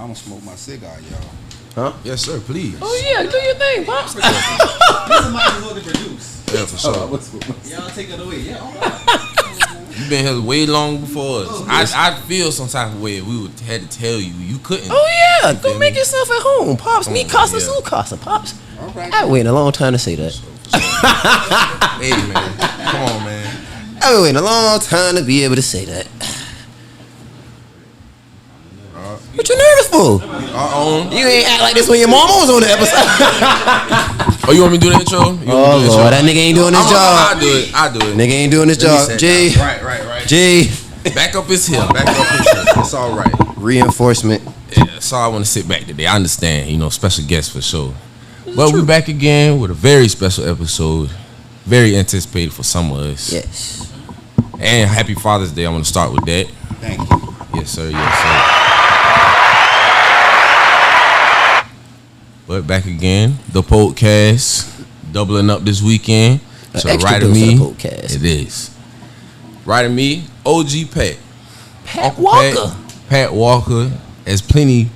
I'm gonna smoke my cigar, y'all. Huh? Yes, sir. Please. Oh yeah, do your thing, Pops. This is my as to produce. Yeah, for sure. Y'all take it away. Yeah, all right. You been here way long before us. I feel some type of way. We would had to tell you. You couldn't. Oh yeah, go make yourself at home, Pops. Me casa su casa, Pops. Okay. I waited a long time to say that. Hey man, come on, man. I've been waiting a long time to be able to say that. What you nervous for? You ain't act like this when your mama was on the episode. Oh, you want me to do the intro? Oh Lord, that nigga ain't doing his job. I do it. Nigga ain't doing his job. G. Right. G. Back up his hill. It's all right. Reinforcement. Yeah, that's all I want to sit back today. I understand, special guest for sure. But we're back again with a very special episode. Very anticipated for some of us. Yes. And happy Father's Day. I want to start with that. Thank you. Yes, sir. But back again, the podcast doubling up this weekend. So right of me, it is. Right of me, OG Pat. Pat Walker. Pat Walker, as many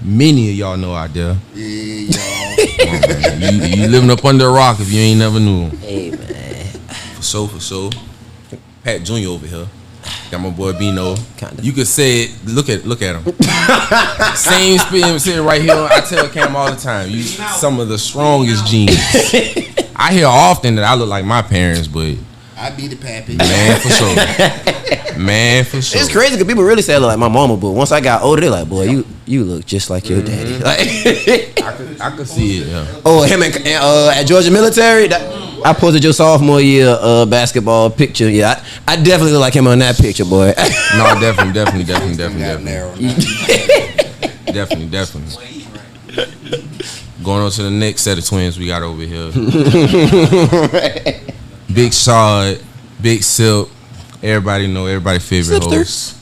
of y'all know out there. Yeah, y'all. You living up under a rock if you ain't never knew him. Hey man. For sure. Pat Jr. over here. Got my boy Bino. Kinda. You could say it. Look at him. Same spin sitting right here. I tell Cam all the time. You some of the strongest genes. I hear often that I look like my parents, but I be the pappy. Man, for sure. It's crazy because people really say I look like my mama, but once I got older, they're like, boy, you look just like your daddy. Like, I could see it, yeah. Oh, him and at Georgia Military, I posted your sophomore year basketball picture. Yeah, I definitely look like him on that picture, boy. No, definitely. Definitely. Going on to the next set of twins we got over here. Big Shard, Big Silk, everybody favorite host.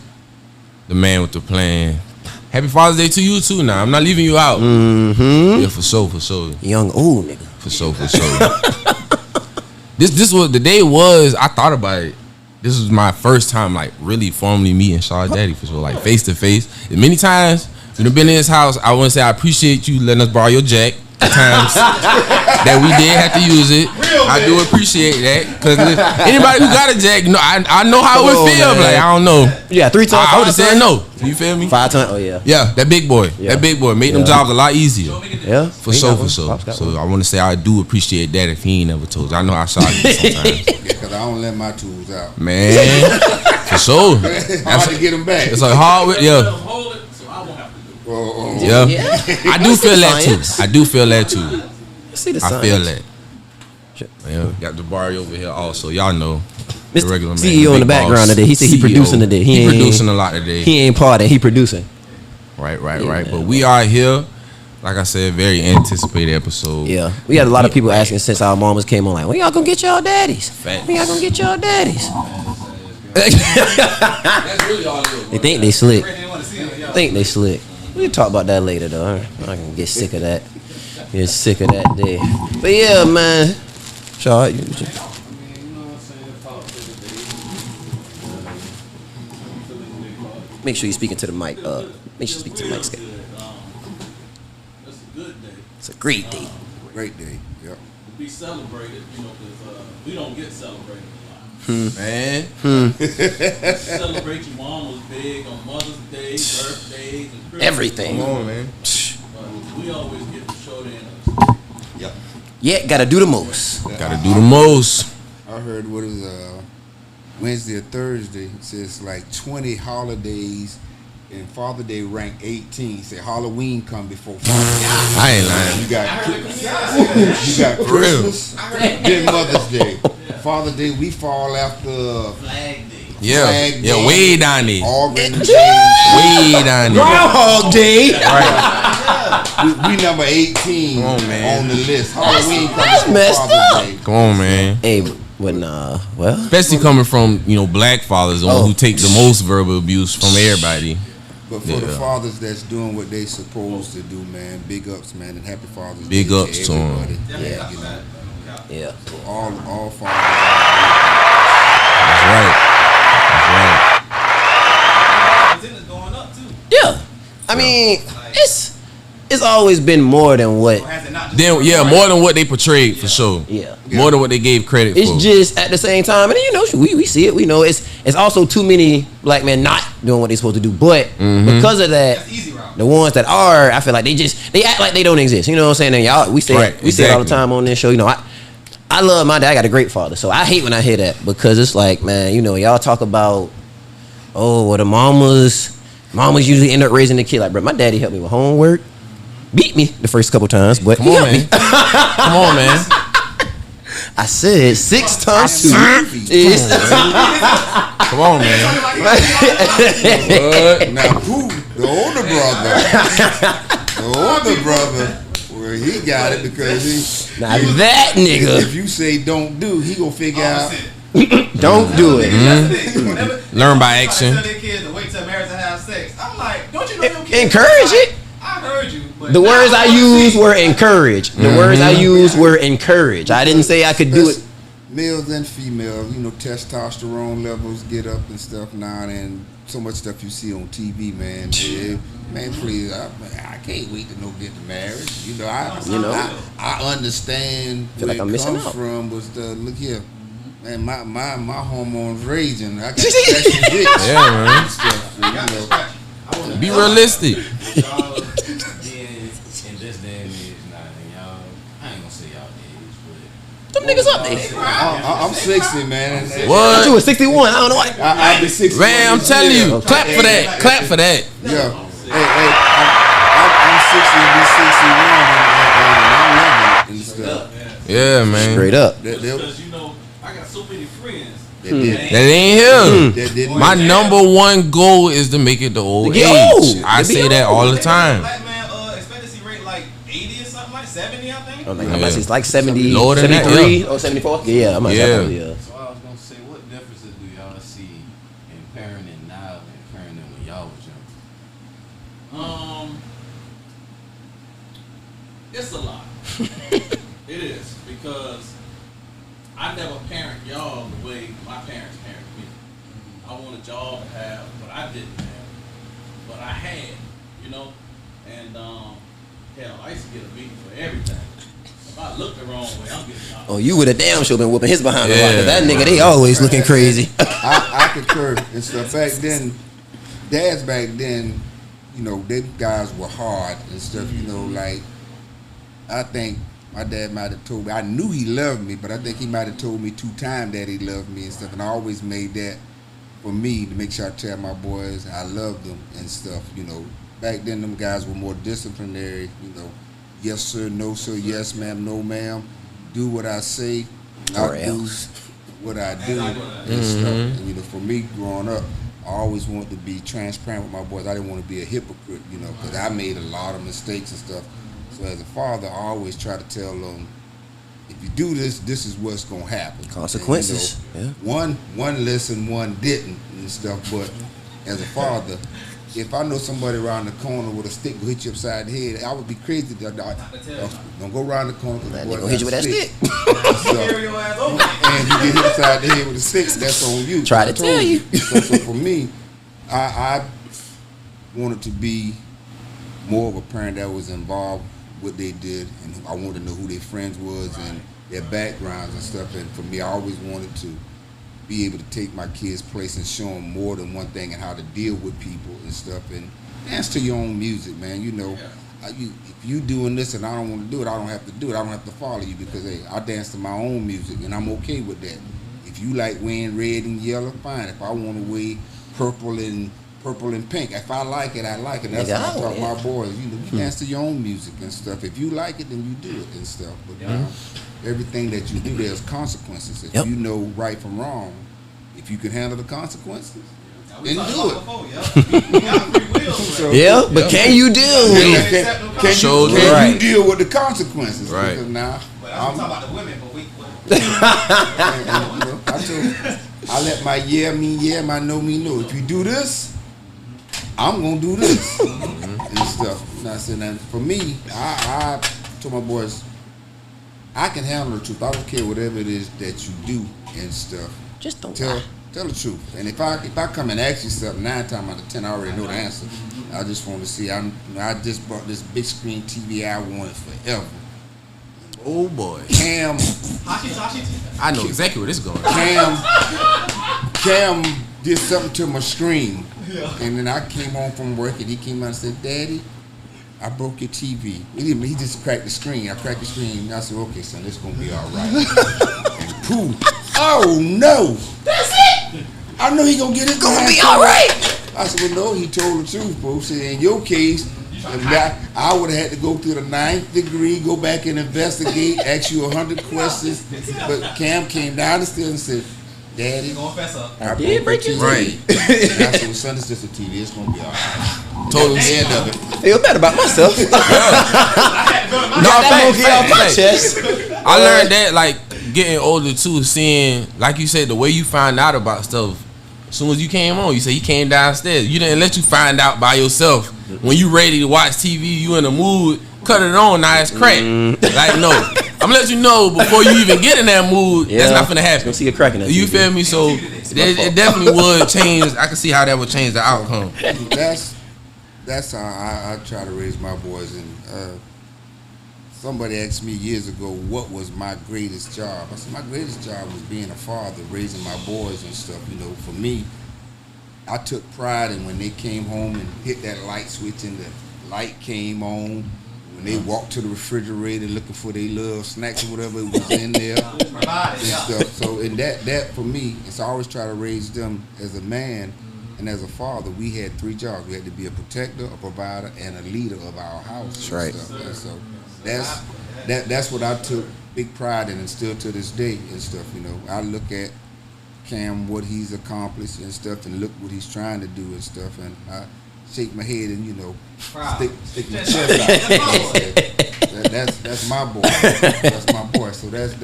The man with the plan. Happy Father's Day to you too now. I'm not leaving you out. Mm-hmm. Yeah, for sure. Young old nigga. For sure. This was the day was, I thought about it. This was my first time like really formally meeting Shard Daddy for sure, like face to face. And many times when I've been in his house, I want to say I appreciate you letting us borrow your jack. Times that we did have to use it. I do appreciate that because anybody who got a jack, I know how it would feel. Like I don't know. Yeah, 3 times. I would have said no. You feel me? 5 times. Oh yeah. Yeah, that big boy. Yeah. That big boy made them jobs a lot easier. Yeah, for sure. So I want to say I do appreciate that. If he ain't never told you, I know how shy he is sometimes. Yeah, because I don't let my tools out. Man, for sure. Hard to get them back. It's like hard. Yeah. Yeah. I do feel that too. See the I feel that. Yeah, got Jabari over here also. Y'all know the regular man. CEO in the background today. He said he producing today. He producing a lot today. He ain't part of it. He producing. Right. But we are here. Like I said, very anticipated episode. Yeah. We had a lot of people asking since our mamas came on like, when y'all gonna get y'all daddies? Facts. When y'all gonna get y'all daddies? That's really all it is. They think they slick. We'll talk about that later though. I can get sick of that. Get sick of that day. But yeah, man. Shaw, make sure you're speaking to the mic. Make sure you speak to the mic, Scab. It's a good day. It's a great day. Great day. Yep. To be celebrated, because we don't get celebrated a lot. Man. Celebrate your mom was big on Mother's Day, birthdays, and Christmas. Everything. Come on, man. But we always get the short end of Yep. Yeah, gotta do the most. Gotta do the most. I heard what is Wednesday or Thursday. It says like 20 holidays, and Father Day ranked 18. Say Halloween come before Father Day. I ain't lying. You got Christmas, then Mother's Day. Father Day, we fall after Flag Day. Yeah, way down there. Orange Way down there. Groundhog Day. Right. we number 18 Come on, man. on the list. Halloween That's comes before messed Father's up. Day. Come on, man. Hey, well, Especially coming from, black fathers, the one who take the most verbal abuse from everybody. But for the fathers that's doing what they supposed to do, man, big ups, man, and happy Father's Day. Big ups to 'em. everybody. Yeah. You know, Yeah. so all fathers. That's right. Attendance going up too. Yeah. I mean, it's it's always been more than what. Or has it not just Then been yeah, more than what they portrayed for sure. Yeah. More than what they gave credit It's for. just at the same time, and you know, we see it. We know it's also too many black men not doing what they're supposed to do. But because of that, That's easy route. the ones that are, I feel like they act like they don't exist. You know what I'm saying? And y'all, we say Right, it all the exactly. time on this show. You know, I love my dad. I got a great father, so I hate when I hear that because it's like, man, you know, y'all talk about, oh, well, the mamas usually end up raising the kid. Like, bro, my daddy helped me with homework, beat me the first couple times, but Come he on, helped man. me. Come on, man. I said 6 times 2 is Come on, man. Now, who? The older brother, well, he got it because he. now that nigga. If you say don't do, he gonna figure out. Don't do it. That's the thing. Whenever- Learn by somebody action. Tell their kids to wait till marriage to have sex. I'm like, don't you know your kids? Encourage it. I heard you. But The now words I wanna used see. were encourage. The words I used were encourage. I didn't say I could do it. Males and females, you know, testosterone levels get up and stuff now, and so much stuff you see on TV, man. Yeah, man, please, I can't wait to get to marriage. You know, I understand Feel where like I'm it missing comes out. from, but look here, man, my hormones raging. I got special hits. Yeah, man. Stuff, you know. Be realistic. Y'all being in this day and age now, and y'all, I ain't gonna say y'all age, but Them niggas up there. I'm 60, man. And What? You was 61. I don't know why. I'll be 60. Man, I'm telling you. Clap for that. Clap for that. Yeah. Hey, I'm 60 and be 61 and I'm loving it and stuff. Yeah, man. Straight up. because you know, I got so many friends. That did. That ain't him. That didn't. My number one goal is to make it to old To get age. old. I To be say that old. all the time. Black man expectancy rate like 80 or something, like 70, I think. I'm like, Yeah. it's like 70, Lower than that, 73 or 74. Yeah, I'm like, Yeah. yeah. So I was gonna say, what differences do y'all see in parenting now and parenting when y'all was young? It's a lot. It is because I never parent y'all the way my parents parented me. I wanted y'all to have what I didn't have, but I had, you know. And hell, I used to get a beating for everything. If I looked the wrong way, I'm getting out. Oh, you would have damn sure been whooping his behind. Yeah. Yeah. That nigga, they always looking crazy. I concur and stuff. Back then, dads back then, you know, them guys were hard and stuff. You know, like I think my dad might have told me. I knew he loved me, but I think he might have told me 2 times that he loved me and stuff. And I always made that for me to make sure I tell my boys I loved them and stuff. You know, back then them guys were more disciplinary. You know, yes sir, no sir, yes ma'am, no ma'am. Do what I say, Or not do else. what I do and stuff. And you know, for me growing up, I always wanted to be transparent with my boys. I didn't want to be a hypocrite, you know, because I made a lot of mistakes and stuff. So as a father, I always try to tell them, if you do this, this is what's gonna happen. Consequences. And, you know, one listened, one didn't and stuff. But as a father, if I know somebody around the corner with a stick will hit you upside the head, I would be crazy. Don't go around the corner. That nigga gonna hit you with that stick. Carry your ass over. And you get hit upside the head with a stick, that's on you. Try to I told tell you. So for me, I wanted to be more of a parent that was involved what they did, and I wanted to know who their friends was and their backgrounds and stuff. And for me, I always wanted to be able to take my kids' place and show them more than one thing and how to deal with people and stuff. And dance to your own music, man. You know, if you doing this and I don't want to do it, I don't have to do it. I don't have to follow you because hey, I dance to my own music and I'm okay with that. If you like wearing red and yellow, fine. If I want to wear purple and pink, if I like it, I like it. That's Nigga, how I talk yeah. my boys. You know, you dance to your own music and stuff. If you like it, then you do it and stuff. But everything that you do, there's consequences. If you know right from wrong, if you can handle the consequences, then do it. So, Yeah, but can you deal with it? Can Sure you right. deal with the consequences? Right. Because now, But I'm talking about the women, but we. I let my yeah mean yeah, my no mean no. If you do this, I'm gonna do this and stuff. Now, so now for me, I told my boys, I can handle the truth. I don't care whatever it is that you do and stuff. Just don't Tell lie. Tell the truth. And if I come and ask you something, 9 times out of 10, I already know the answer. I just want to see. I just bought this big screen TV I wanted forever. Oh boy. Cam, I know exactly where this is going. Cam did something to my screen, and then I came home from work, and he came out and said, "Daddy, I broke your TV." He just cracked the screen. I cracked the screen, and I said, "Okay, son, this gonna be all right." And poof! Oh no! That's it. I know he gonna get it. Gonna be all right. I said, "Well, no, he told the truth, bro." Said, "In your case, I would have had to go through the 9th degree, go back and investigate, ask you 100 questions." But Cam came down the stairs and said, "Daddy, I did break your Right. And I said, "Well, son, it's just a TV. It's gonna be all right." Total End of it. Feel better about myself. No, That facts, monkey off my facts. chest. I learned that like getting older too, seeing like you said the way you find out about stuff. As soon as you came on, you said he came downstairs. You didn't let you find out by yourself. When you ready to watch TV, you in the mood, cut it on, now it's crack. Like no, I'm gonna let you know before you even get in that mood. Yeah. That's not gonna happen. Gonna see a crack in that You TV. feel me? So it definitely would change. I can see how that would change the outcome. That's how I try to raise my boys. And somebody asked me years ago, what was my greatest job? I said, my greatest job was being a father, raising my boys and stuff. You know, for me, I took pride in when they came home and hit that light switch and the light came on. When they walked to the refrigerator looking for their little snacks or whatever it was in there and stuff. So, and that for me, it's I always try to raise them as a man. And as a father, we had 3 jobs. We had to be a protector, a provider, and a leader of our house. That's right. Stuff. And so that's what I took big pride in, and still to this day and stuff. You know, I look at Cam, what he's accomplished and stuff, and look what he's trying to do and stuff, and I shake my head and stick my chest out. That's my boy. That's my boy. So that's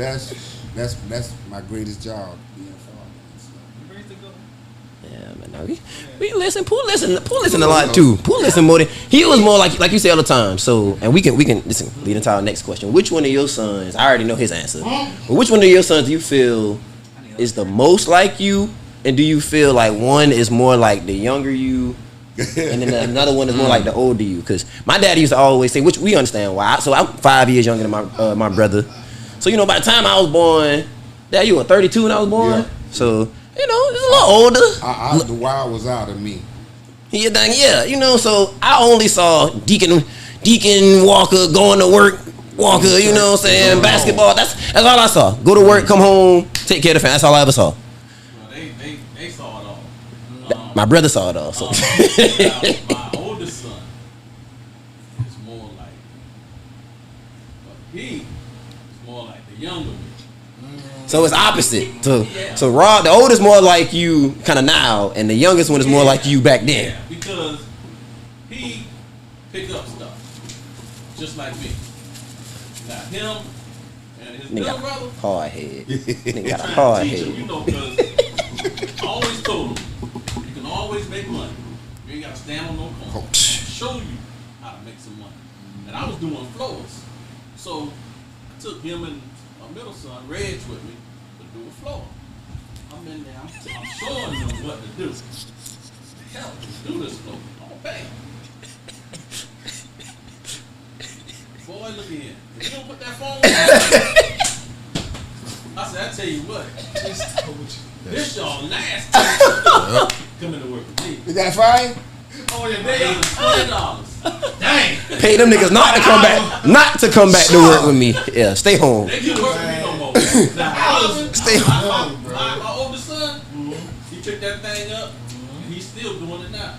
my greatest job. Being a father and stuff. Yeah, man. No, we listen. Pooh listen a lot too. Pooh listen more than he was more like you say all the time. So, and we can listen. Lead into our next question. Which one of your sons? I already know his answer. But which one of your sons do you feel is the most like you, and do you feel like one is more like the younger you, and then another one is more like the older you? Because my daddy used to always say, which we understand why. So I'm 5 years younger than my brother. So by the time I was born, Dad, you were 32 when I was born. Yeah. So. It's a little older. The wild was out of me. Yeah, so I only saw Deacon Walker going to work. Walker, you know what I'm saying? Basketball. That's all I saw. Go to work, come home, take care of the family. That's all I ever saw. Well, they saw it all. My brother saw it all. So. My oldest son is more like, he is more like the younger me. So it's opposite. So Rob, the oldest more like you kind of now, and the youngest one is more like you back then. Yeah, because he pick up stuff just like me. Now him and his little brother, hard head. Nigga got a hard teach him, head. because I always told him, you can always make money. You ain't got to stand on no corner. I'll show you how to make some money. And I was doing floors. So I took him and my middle son, Reg, with me to do a floor. I'm in there, I'm showing them what to do. Hell, do this floor. I'm gonna pay. Boy, look here. If you don't put that phone on, I said, I tell you what, this y'all last time coming to work with me. Is that fine? Oh, yeah, they $20. Dang. Pay them niggas not to come back to work with me. Yeah, stay home. They can't work with me no more. Stay home. My oldest son, he took that thing up, and he's still doing it now.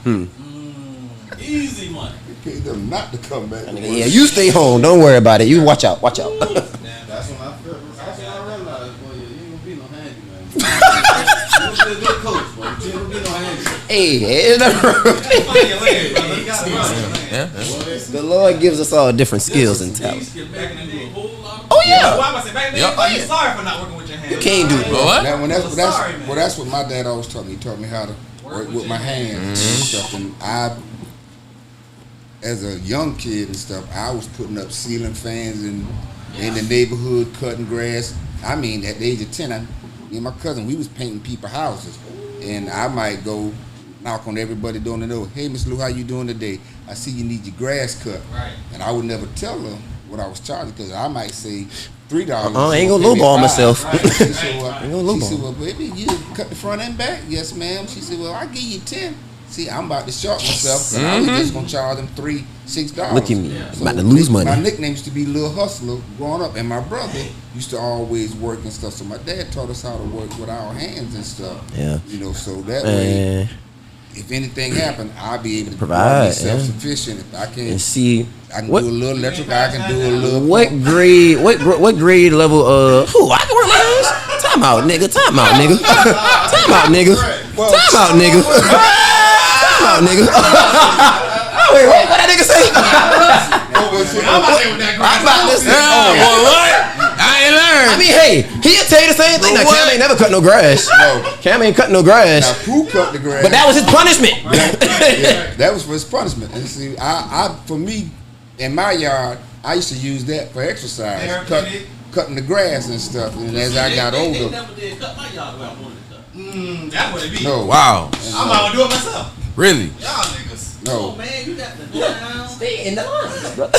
Easy money. Pay them not to come back. Yeah, you stay home. Don't worry about it. You watch out. Watch out. That's when I realized, boy, you ain't gonna be no handyman. You're gonna be a good coach, boy. You ain't gonna be no handyman. Hey, the Lord gives us all different skills and talents. Oh yeah. Well, I say back then, you sorry for not working with your hands. You can't do it. What? That's what my dad always taught me. He taught me how to work with my hands and stuff. And as a young kid and stuff, I was putting up ceiling fans in the neighborhood, cutting grass. I mean, at the age of 10, me and my cousin, we was painting people's houses. and I might go knock on everybody door and know, hey, Miss Lou, how you doing today? I see you need your grass cut. Right. And I would never tell her what I was charging because I might say $3. I ain't gonna lowball myself. Right. She said, well, Ain't gonna lowball. well, baby, you cut the front and back? Yes, ma'am. She said, well, I'll give you 10. See, I'm about to short myself because I was just gonna charge them $3, $6. Look at me, So about to lose money. My nickname used to be Lil Hustler growing up, and my brother used to always work and stuff. So my dad taught us how to work with our hands and stuff. Yeah. You know, so that way, And if anything happened, I'll be able to Provide, be self-sufficient. If I can't, see I can what do a little electrical. I can do a little. what grade what grade level who I can work my hands? Time out, nigga. Time out, nigga. Time out, nigga. Time out, nigga. Time out, nigga. Wait, what that nigga say? I'm about to say with that I'm about to say. What? I ain't learned. I mean, hey, he'll tell you the same thing. Now, Cam ain't never cut no grass. No. Cam ain't cut no Now, grass. Pooh cut the grass. But that was his punishment. Yeah, that was for his punishment. And see, I for me, in my yard, I used to use that for exercise, cutting the grass and stuff. And as I got They older, never did cut my yard where I wanted it cut. That's what it be. no, Wow. I'm gonna do it myself. Really? Y'all niggas. Oh no. man, you got the down. Stay in the line, bro.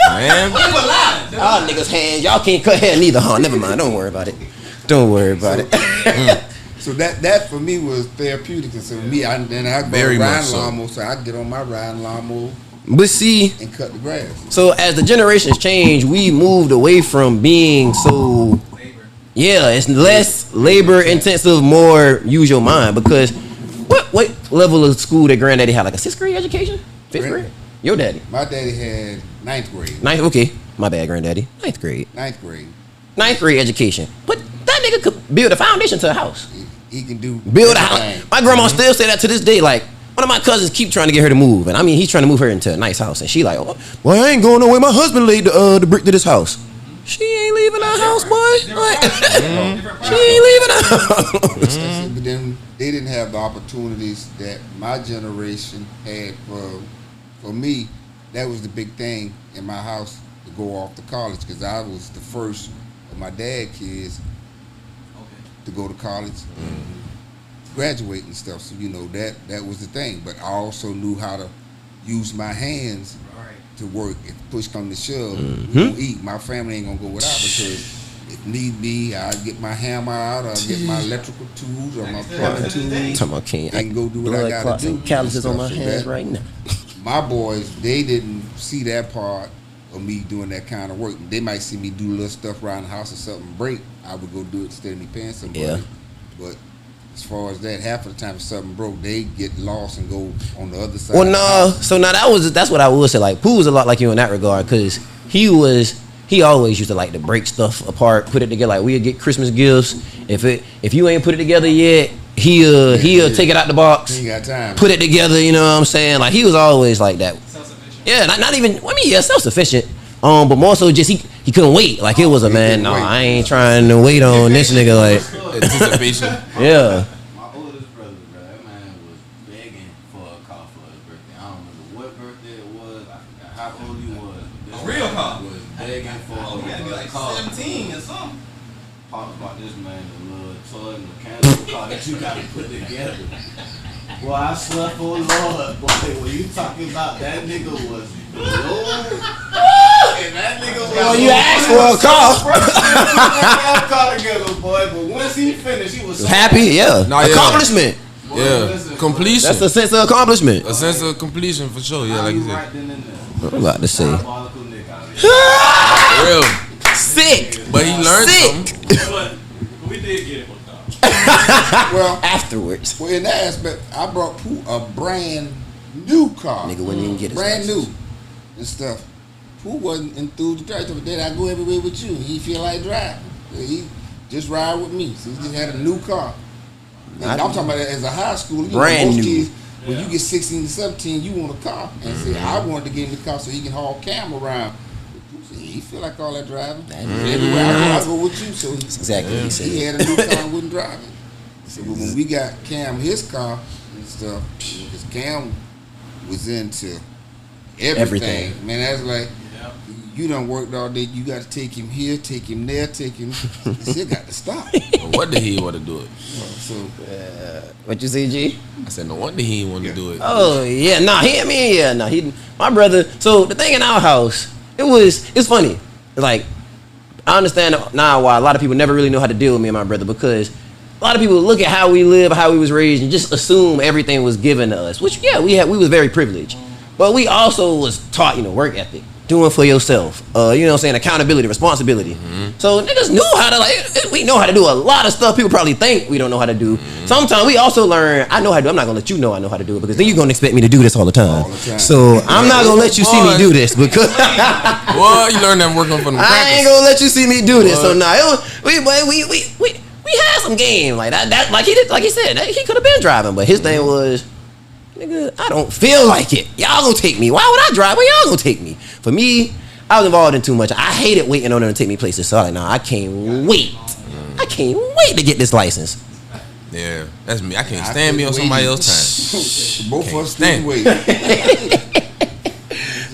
Man. You were lying. Y'all niggas' hands, y'all can't cut hair neither, huh? Never mind. Don't worry about it. Don't worry about it. So that for me was therapeutic. And so me, I go Very much riding so. lawnmower, so I get on my riding lawnmower But see, and cut the grass. so as the generations change, we moved away from being so. Yeah, it's less labor intensive, more use your mind. Because what level of school did granddaddy have? Like a 6th grade education? 5th grade? Your daddy? My daddy had 9th grade. 9th. Okay, my bad, granddaddy. 9th grade. 9th grade. 9th grade education. But that nigga could build a foundation to a house. He can do Build a house. everything. My grandma still say that to this day. Like, one of my cousins keep trying to get her to move, and I mean, he's trying to move her into a nice house, and she like, oh, well, I ain't going nowhere. My husband laid the brick to this house. She ain't leaving her house, boy. Like, she ain't leaving her house. But then they didn't have the opportunities that my generation had. For me, that was the big thing in my house to go off to college because I was the first of my dad kids to go to college, graduate and stuff. So you know that was the thing. But I also knew how to use my hands to work. If push come to shove, we gonna eat. My family ain't gonna go without because if need be, I get my hammer out, or get my electrical tools or my plumbing tools, Talking about King, and go do what I blood gotta clots do. and calluses on my So hands that- right now. My boys, they didn't see that part of me doing that kind of work. They might see me do little stuff around the house or something break. I would go do it instead of me paying somebody. Yeah. But as far as that, half of the time if something broke, they get lost and go on the other side. Well, of the no. house. So now that's what I would say. Like, Pooh was a lot like you in that regard, because he always used to like to break stuff apart, put it together. Like, we'd get Christmas gifts. If you ain't put it together yet, he'll take it out the box, He ain't got time. put it together. You know what I'm saying? Like, he was always like that. Yeah, not even. I mean, yeah, self-sufficient. But more so just he couldn't wait. Like, it was a man. No, I ain't trying to wait on this nigga. Like, Anticipation. yeah. My oldest brother, bro, that man was begging for a car for his birthday. I don't remember what birthday it was. I forgot how old he was. But this real man car? was begging for Oh, you gotta be a like car. 17 or something. Talk about this man, the little toy mechanical car that you gotta put together. Boy, I swear for Lord, boy, when you talking about that nigga was low, and that nigga was. Well, you asked for a car. That car together, boy. But once he finished, he was so Happy, yeah. Nah, yeah. Accomplishment. Boy, Yeah. listen, Completion. That's a sense of accomplishment. A sense of completion for sure. Yeah, like you said. right then and there. I'm about to say. Diabolical nigga out here. For real. Sick. But he learned Sick. something. But we did get it with dog. Well, Afterwards. well, in that aspect, I brought Pooh a brand new car. Nigga wouldn't even get his brand license. new and stuff. Pooh wasn't enthused to drive. But then I go everywhere with you. He feel like driving. He just ride with me. So he just had a new car. And I'm talking about as a high school. Brand most new. Kids, when you get 16 to 17, you want a car. And say, I wanted to get in the car so he can haul Cam around. He feel like all that driving. Everywhere I go with you. So That's exactly what he said. he had a new car and wouldn't drive it. So but when we got Cam his car and stuff, because Cam was into everything. Man, that's like, you done worked all day. You got to take him here, take him there, take him. He still got to stop. For wonder he want to do it. So What you say, G? I said, no wonder he didn't want to do it. Oh yeah, he. My brother. So the thing in our house, it's funny. Like I understand now why a lot of people never really know how to deal with me and my brother, because a lot of people look at how we live, how we was raised, and just assume everything was given to us. Which we was very privileged, but we also was taught work ethic, doing for yourself, accountability, responsibility. So niggas knew how to we know how to do a lot of stuff people probably think we don't know how to do. Sometimes we also learn, I know how to do. I'm not gonna let you know I know how to do it, because then you're gonna expect me to do this all the time. So I'm not gonna let you see me do this, because Well, you learn that working from the I practice. ain't gonna let you see me do this. So nah, we had some game like that. Like he did, like he said, he could have been driving, but his thing was, nigga, I don't feel like it. Y'all gonna take me. Why would I drive? Where y'all gonna take me? For me, I was involved in too much. I hated waiting on them to take me places. So I'm like, nah, I can't wait. I can't wait to get this license. Yeah, that's me. I can't stand me on somebody else's time. both of us stand. didn't wait.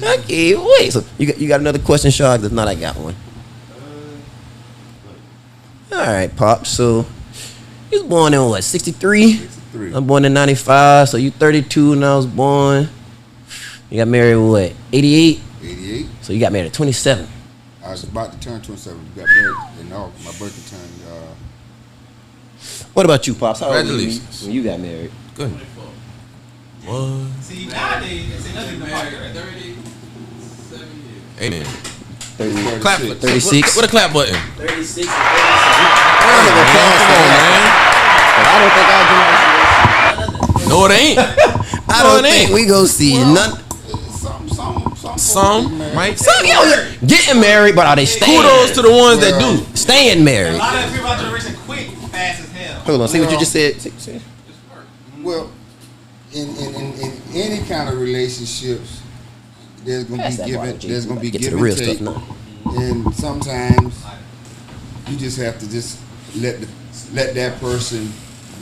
I can't wait. So you got another question, Shark? If not, I got one. All right, Pop. So you was born in what, 63? 63. I'm born in 95. So you 32 when I was born. You got married what, 88? 88. So you got married at 27. I was about to turn 27. Got married in August. My birthday turned. What about you, Pops? How old were you Congratulations. when you got married? Good. 24. What? See, nowadays, it's another Been married. married 37 years. Amen. 30, Clap. 36. What a clap button. 36 and 37. Round of applause for that. I don't think our generation. No, it ain't. I don't think we go see none. Some might. Some getting married, but are they staying? Kudos to the ones that do. Staying A married. lot of people of our generation quit fast as hell. Hold on, see what you just said. Say. Well, in any kind of relationships, there's gonna Pass be that give bottle, and G. there's gonna be Get to give the and real take, stuff now. and sometimes you just have to just let that person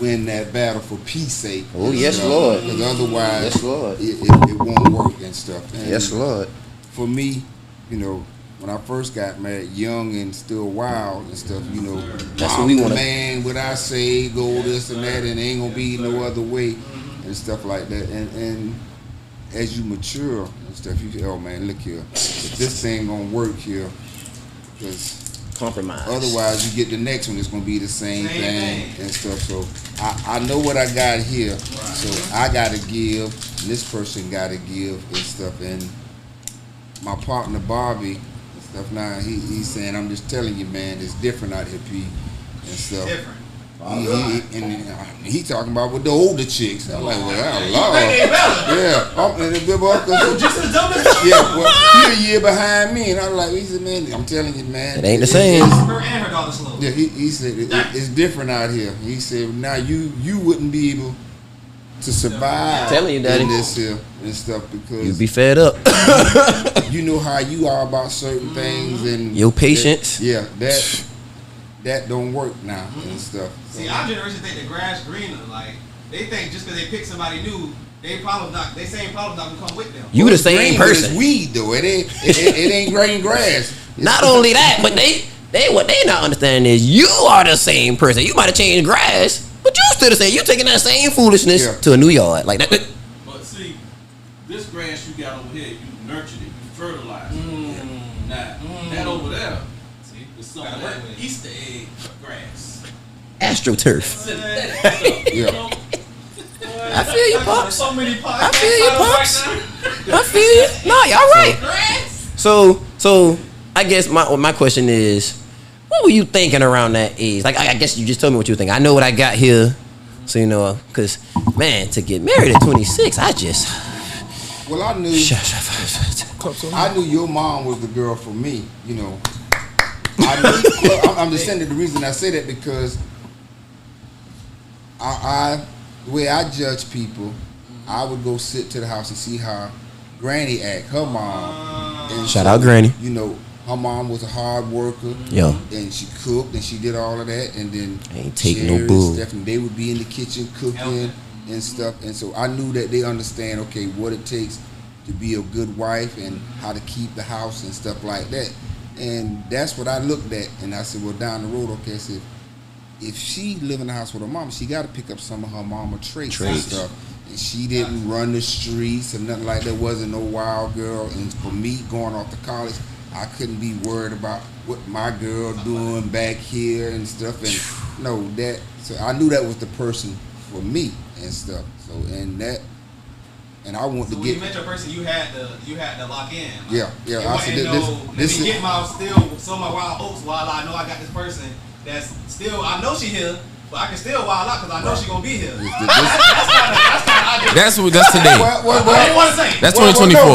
win that battle for peace sake. Oh, yes, Lord. Because otherwise, Yes, Lord. it won't work and stuff. And Yes, Lord. for me, when I first got married, young and still wild and stuff, That's I'm what we the wanna- man, what I say, go this and that, and ain't gonna be no other way and stuff like that. And as you mature and stuff, you say, oh man, look here, if this thing gonna work here, because Compromise. otherwise you get the next one, it's gonna be the same Same thing thing. and stuff. So I know what I got here, so I gotta give, and this person gotta give and stuff. And my partner Bobby and stuff now, he's saying, I'm just telling you, man, it's different out here, P, and stuff. Different. He talking about with the older chicks. I'm like, well, Lord. Yeah. Just as dumb as Yeah, well, he a year behind me, and I'm like, he said, man, I'm telling you, man. It ain't the same. her and her daughter slow. Yeah, he said it's different out here. He said now you wouldn't be able to survive Telling you, Daddy. in this here and stuff because You be fed up. you know how you are about certain things and Your patience. that don't work now and stuff. See, our generation think the grass greener. Like, they think just because they pick somebody new, they same problems not gonna come with them. You the same Green, but person. It's weed though. It ain't green grass. Not only that, but they what they not understanding is you are the same person. You might have changed grass, but you still the same. You taking that same foolishness Yeah. to a new yard like that. But see, this grass you got over here, you nurtured it, you fertilized it. Now, that over there, see, is some of that Easter egg grass. AstroTurf. Synthetic stuff, you Yeah. know? I feel you, pops. So many podcasts. I feel you, pops. I feel you. Nah, y'all right. Grass? So I guess my question is, what were you thinking around that age? Like I guess you just told me what you think. I know what I got here, so because man, to get married at 26, I just. Well, I knew your mom was the girl for me. I'm just saying that the reason I say that because the way I judge people, I would go sit to the house and see how Granny act, her mom. And Shout out Granny. Her mom was a hard worker. Yo. And she cooked and she did all of that. And then Ain't taking no Sherry, bull. Stephanie, they would be in the kitchen cooking and stuff. And so I knew that they understand, okay, what it takes to be a good wife and how to keep the house and stuff like that. And that's what I looked at. And I said, well, down the road, okay, I said, if she live in the house with her mama, she got to pick up some of her mama traits and Traits. stuff. And she didn't run the streets and nothing like that. Wasn't no wild girl. And for me, going off to college, I couldn't be worried about what my girl doing back here and stuff. And no, that. So I knew that was the person for me and stuff. So and I want So to when get. you met your person, you had to lock in. Like, Yeah. It I wasn't said no, this let is. me get my still some of my wild oats while I know I got this person that's still, I know she here, but I can still wild out because I know she gonna be here. This- That's today. I didn't want to say. That's Well, 2024.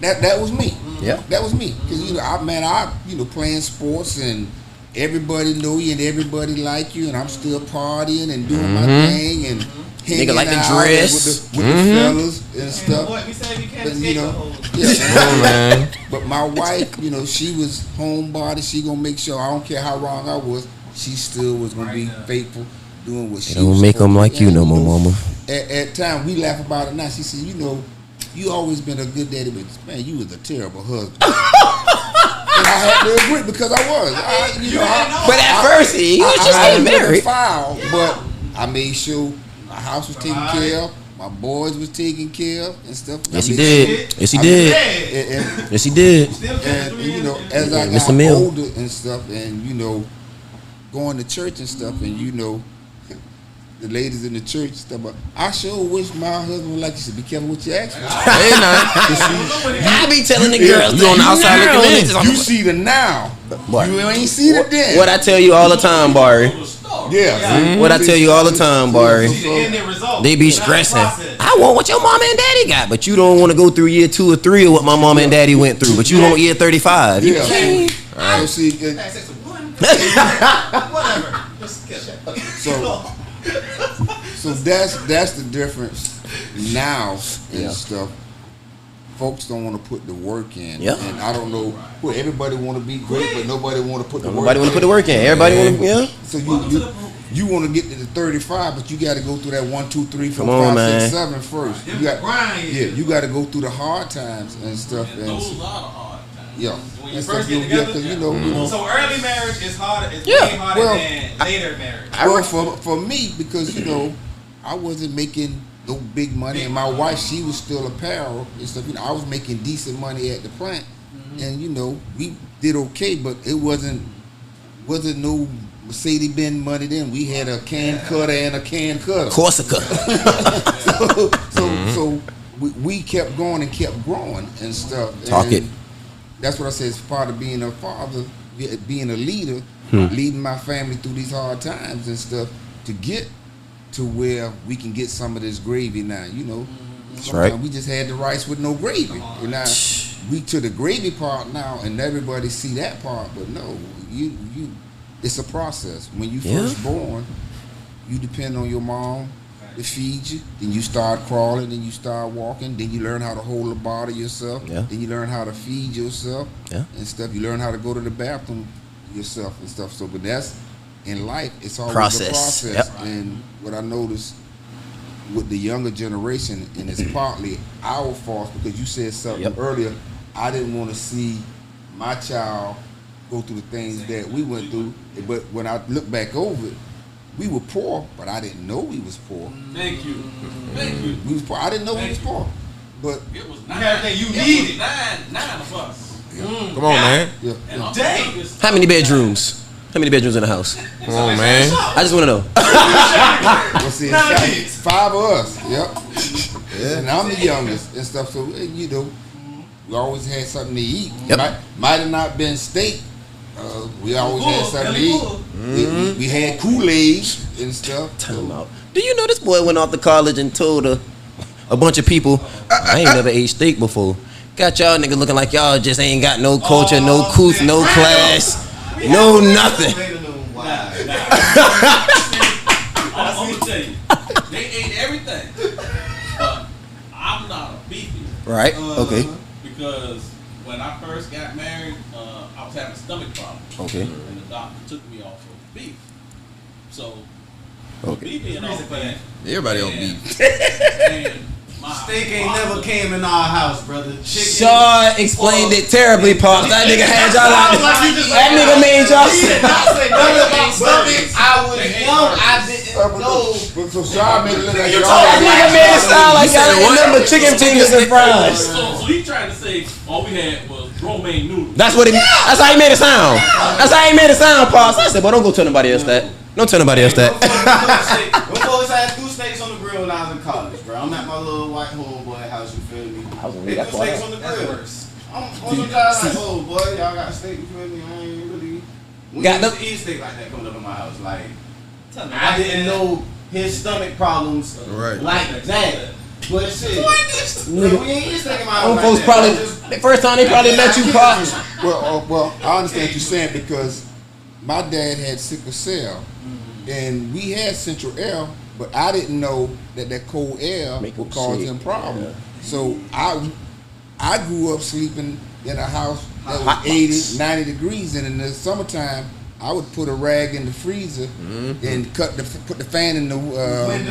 no, that was me. Yeah. That was me. Cause I playing sports and everybody know you and everybody like you, and I'm still partying and doing my thing and hanging Nigga like to out dress. with the fellas and stuff. Boy, we said you can't But, escape the whole. Oh, man. But my wife, she was homebody. She gonna make sure I don't care how wrong I was. She still was gonna be faithful, doing what she. Don't was make them supposed like to. you no more, mama. At time we laugh about it now. She said, you always been a good daddy, but man, you was a terrible husband. And I had to agree because I was. But at first, he was just getting married. Foul, but I made sure my house was taken care of, my boys was taken care of, and stuff. Yes, I he made did. sure- Yes, he I did. made- and- Yes, he did. Still kept and 3 years. as I Mr. got Mill. older and stuff, and going to church and stuff, and the ladies in the church stuff. But I sure wish my husband would like you said, be careful what you ask for. Hey, nah. I be telling the girls, You on the outside now, looking in. niggas, You see the now, What? you ain't see the then. What I tell you all the time, Barry. Yeah. What I tell you all the time, Barry. See the ending result. They be Not the stressing. process. I want what your mama and daddy got, but you don't want to go through year 2 or 3 of what my mama and daddy went through. But you want year 35. You Yeah. can't. So see, Had sex with one. Whatever. Just kiss it. so that's the difference now and Yeah. stuff. Folks don't want to put the work in, Yeah. and I don't know. Well, everybody want to be great, but nobody want to put the work. Nobody want to put the in. work in. Everybody want to, yeah. So you want to get to the 35, but you got to go through that 1, 2, 3, 4, Come on, 5, 6, man. 7 first. Them You got grind. you got to go through the hard times and stuff. And And those are the hard times. yeah, When you and first stuff. get together, 'Cause you know. So early marriage is harder. It's Yeah. way harder Well, than later marriage. Well, for me, because I wasn't making no big money, and my wife, she was still apparel and stuff. I was making decent money at the plant, and we did okay, but it wasn't no Mercedes-Benz money then. We had a can cutter and a can cutter. Corsica. So we kept going and kept growing and stuff. Talk and it. That's what I say. It's part of being a father, being a leader, leading my family through these hard times and stuff to get to where we can get some of this gravy now. That's right. Sometimes we just had the rice with no gravy. And now we to the gravy part now, and everybody see that part. But no, you it's a process. When you first born, you depend on your mom to feed you. Then you start crawling. Then you start walking. Then you learn how to hold the bottle yourself. Yeah. Then you learn how to feed yourself. Yeah. And stuff. You learn how to go to the bathroom yourself and stuff. So, but that's in life. It's always Process. a process. Yep. And what I noticed with the younger generation, and it's partly our fault because you said something earlier. I didn't want to see my child go through the things that we went through. But when I look back over it, we were poor, but I didn't know we was poor. Thank you. Thank you. We was poor. I didn't know we was poor. But It was You nine. had everything you It needed. was nine of us. Come on, man. yeah, And I'm Dang. the youngest. How many bedrooms? How many bedrooms in the house? Come on, man. I just want to know. well, see, Nine it's kids. 5 of us. Yep. And I'm the youngest and stuff. So we always had something to eat. Yep. Might have not been steak. We always had Full, something to belly eat. full. We had Kool-Aid and stuff. Time out. Do you know this boy went off to college and told a bunch of people, I ain't never ate steak before. Got y'all niggas looking like y'all just ain't got no culture, no couth, no class, no nothing. I'm gonna tell you, they ate everything, but I'm not a beef eater Right? Okay. because when I first got married, I was having stomach problems. Okay. And the doctor took me off of beef. So, Okay. me being off of that, Everybody on beef. and Steak ain't never came in our house, brother. Chicken. Shaw explained it terribly, Pops. That nigga had y'all like that nigga made y'all say. I was young. I didn't know. So Shaw made it look like That nigga made it sound like y'all didn't remember chicken fingers and fries. So he tried to say all we had was romaine noodles. That's what that's how he made it sound. That's how he made it sound, Pops. I said, boy, don't go tell nobody else that. Don't tell nobody else that. Them folks had 2 steaks on the grill when I was in college, bro. I'm at my little white homeboy house, you feel me? They 2 steaks on the grill. I'm on some guys like, oh boy, y'all got steak, you feel me? I ain't really. We Got used to eat steak like that coming up in my house. Like, I didn't know his stomach problems like that. But shit, we ain't eat steak in my house. Them like folks that. probably, the first time they probably met you, Pops. Well, I understand what you're saying because my dad had sickle cell, and we had central air, but I didn't know that cold air would cause him problems. So I grew up sleeping in a house that was 80, 90 degrees, and in the summertime, I would put a rag in the freezer and put the fan in the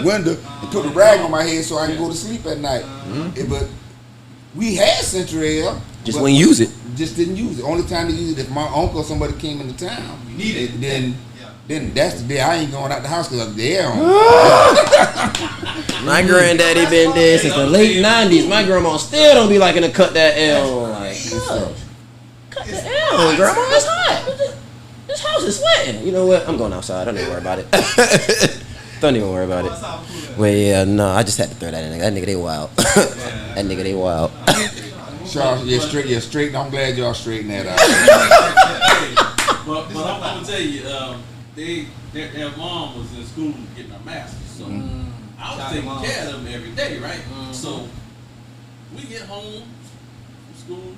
window and put a rag on my head so I can go to sleep at night. But we had central air. Just wouldn't use it. Just didn't use it. Only time to use it if my uncle or somebody came into town. You need it. Then that's the day I ain't going out the house because the air on. My granddaddy been there since the late 90s. My grandma still don't be liking to cut that L. Like, cut the L, grandma, it's hot. This house is sweating. You know what? I'm going outside. Don't even worry about it. Don't even worry about it. Well, yeah, no, I just had to throw that in there. That nigga, they wild. That nigga, they wild. Charles, you're straight. I'm glad y'all straighten that out. But I'm gonna tell you, their mom was in school getting her master's, so I was taking care of them every day, right? So we get home from school,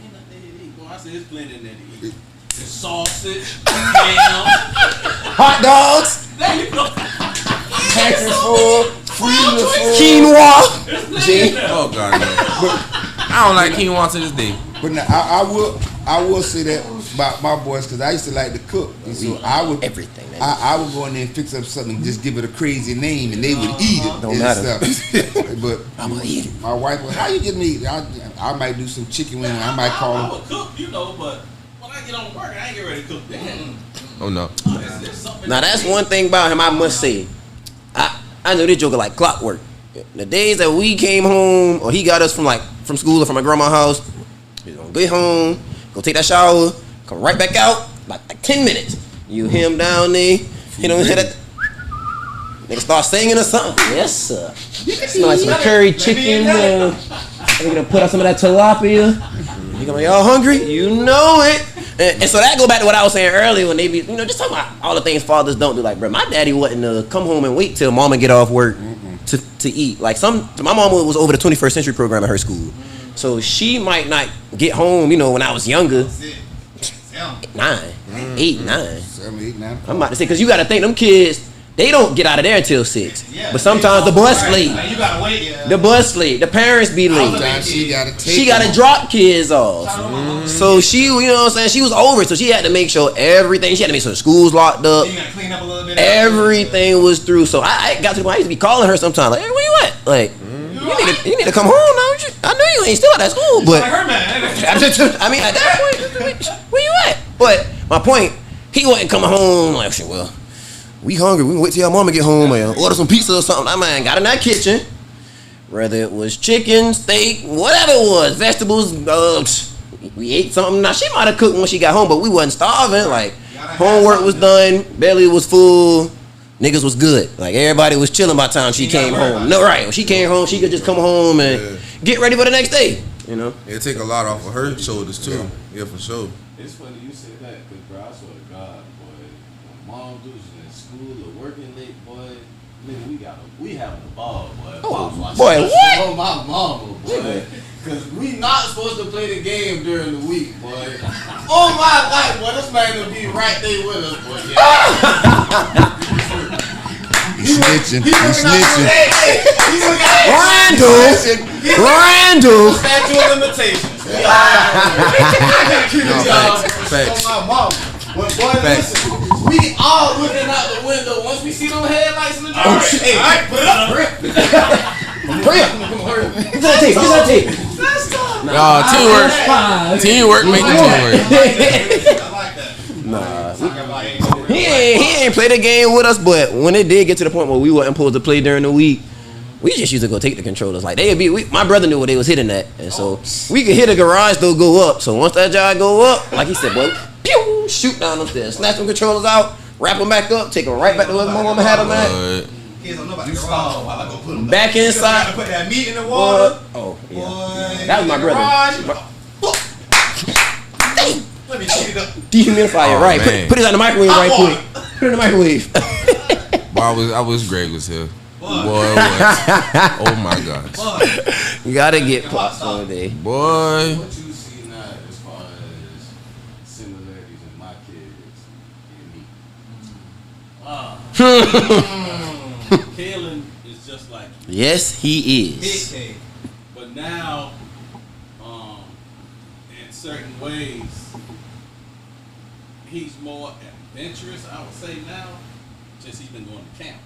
ain't nothing to eat. Boy, I said, there's plenty in there to eat. There's sausage, ham, Hot dogs, there you go. Pantry full, freezer full. quinoa. Oh God, no. I don't like quinoa to this day. But now, I will say that about my boys because I used to like to cook, and so I would Everything. I would go in there and fix up something, and just give it a crazy name, and they would eat it. Don't and matter. Stuff. But I'm gonna eat it. my wife was, how you get me? I might do some chicken wing. I might call I them. would cook, you know, but when I get on work, I ain't get ready to cook then. Oh no. There's something Now that's one thing about him I must say. I know this joker like clockwork. The days that we came home or he got us from school or from my grandma's house, he's gonna get home, go take that shower, come right back out, like 10 minutes. You him down there, he don't hear that. Nigga start singing or something. Yes, sir. Smell like some curry chicken. We're gonna put out some of that tilapia. You gonna be all hungry? You know it. And so that go back to what I was saying earlier when they be, just talking about all the things fathers don't do. Like, bro, my daddy wasn't to come home and wait till mama get off work to eat. Like my mama was over the 21st century program at her school. So she might not get home, when I was younger. 9, 8, 9. 7, 8, 9. I'm about to say, because you got to think, them kids, they don't get out of there until 6. Yeah, but sometimes the bus late. You gotta wait, yeah. The bus late. The parents be late. Sometimes She got to drop kids off. So she, she was over it. So she had to make sure everything, she had to make sure the school's locked up. You gotta clean up a little bit. Everything was through. So I got to the point, I used to be calling her sometimes, like, hey, where you at? Like, you need to come home now. I know you ain't still at that school, but Like her man. I mean, at that point, where you at? But my point, he wasn't coming home like, well, we hungry. We can wait till your mama get home or order some pizza or something. That man got in that kitchen. Whether it was chicken, steak, whatever it was, vegetables, we ate something. Now, she might have cooked when she got home, but we wasn't starving. Like, homework was done, belly was full, niggas was good. Like, everybody was chilling by the time she came home. No, right. When she came home, she could just come home and get ready for the next day, It take a lot off of her shoulders, too. Yeah, for sure. It's funny you say that, because, bro, I swear to God, boy, when mom dudes in school or working late, boy, nigga, we having a ball, boy. Oh, boy, what? Oh, my mama, boy. Because we not supposed to play the game during the week, boy. Oh, my life, boy, this man will be right there with us, boy. Yeah. You snitching. You snitching. Randall. Statute of limitations. Facts. On my mama. When boy, listen, we all looking out the window. Once we see them headlights in the dark, hey, put it up. Hurry up. Get that tape. Get that tape. Teamwork make the team work. I like that. Nah. He ain't played the game with us, but when it did get to the point where we weren't supposed to play during the week, we just used to go take the controllers. Like my brother knew what they was hitting at, and so we could hit a garage door go up. So once that jar go up, like he said, boy, pew, shoot down them stairs, snatch them controllers out, wrap them back up, take them right back to where my mama had them at. Kids don't know about the garage. While I go put them Back inside. Put that meat in the water. Oh yeah, Boy, that was my brother. Let me heat it up. Dehumidifier, Oh, right? man. Put it in the microwave, right quick. Put it in the microwave. Boy, I was Greg was here. Boy, what? Oh my gosh. You gotta get pops one day. Boy. What you see now as far as similarities in my kids and me? Kalen is just like you. Yes, he is. Big But now, in certain ways, he's more adventurous, I would say now, since he's been going to camp.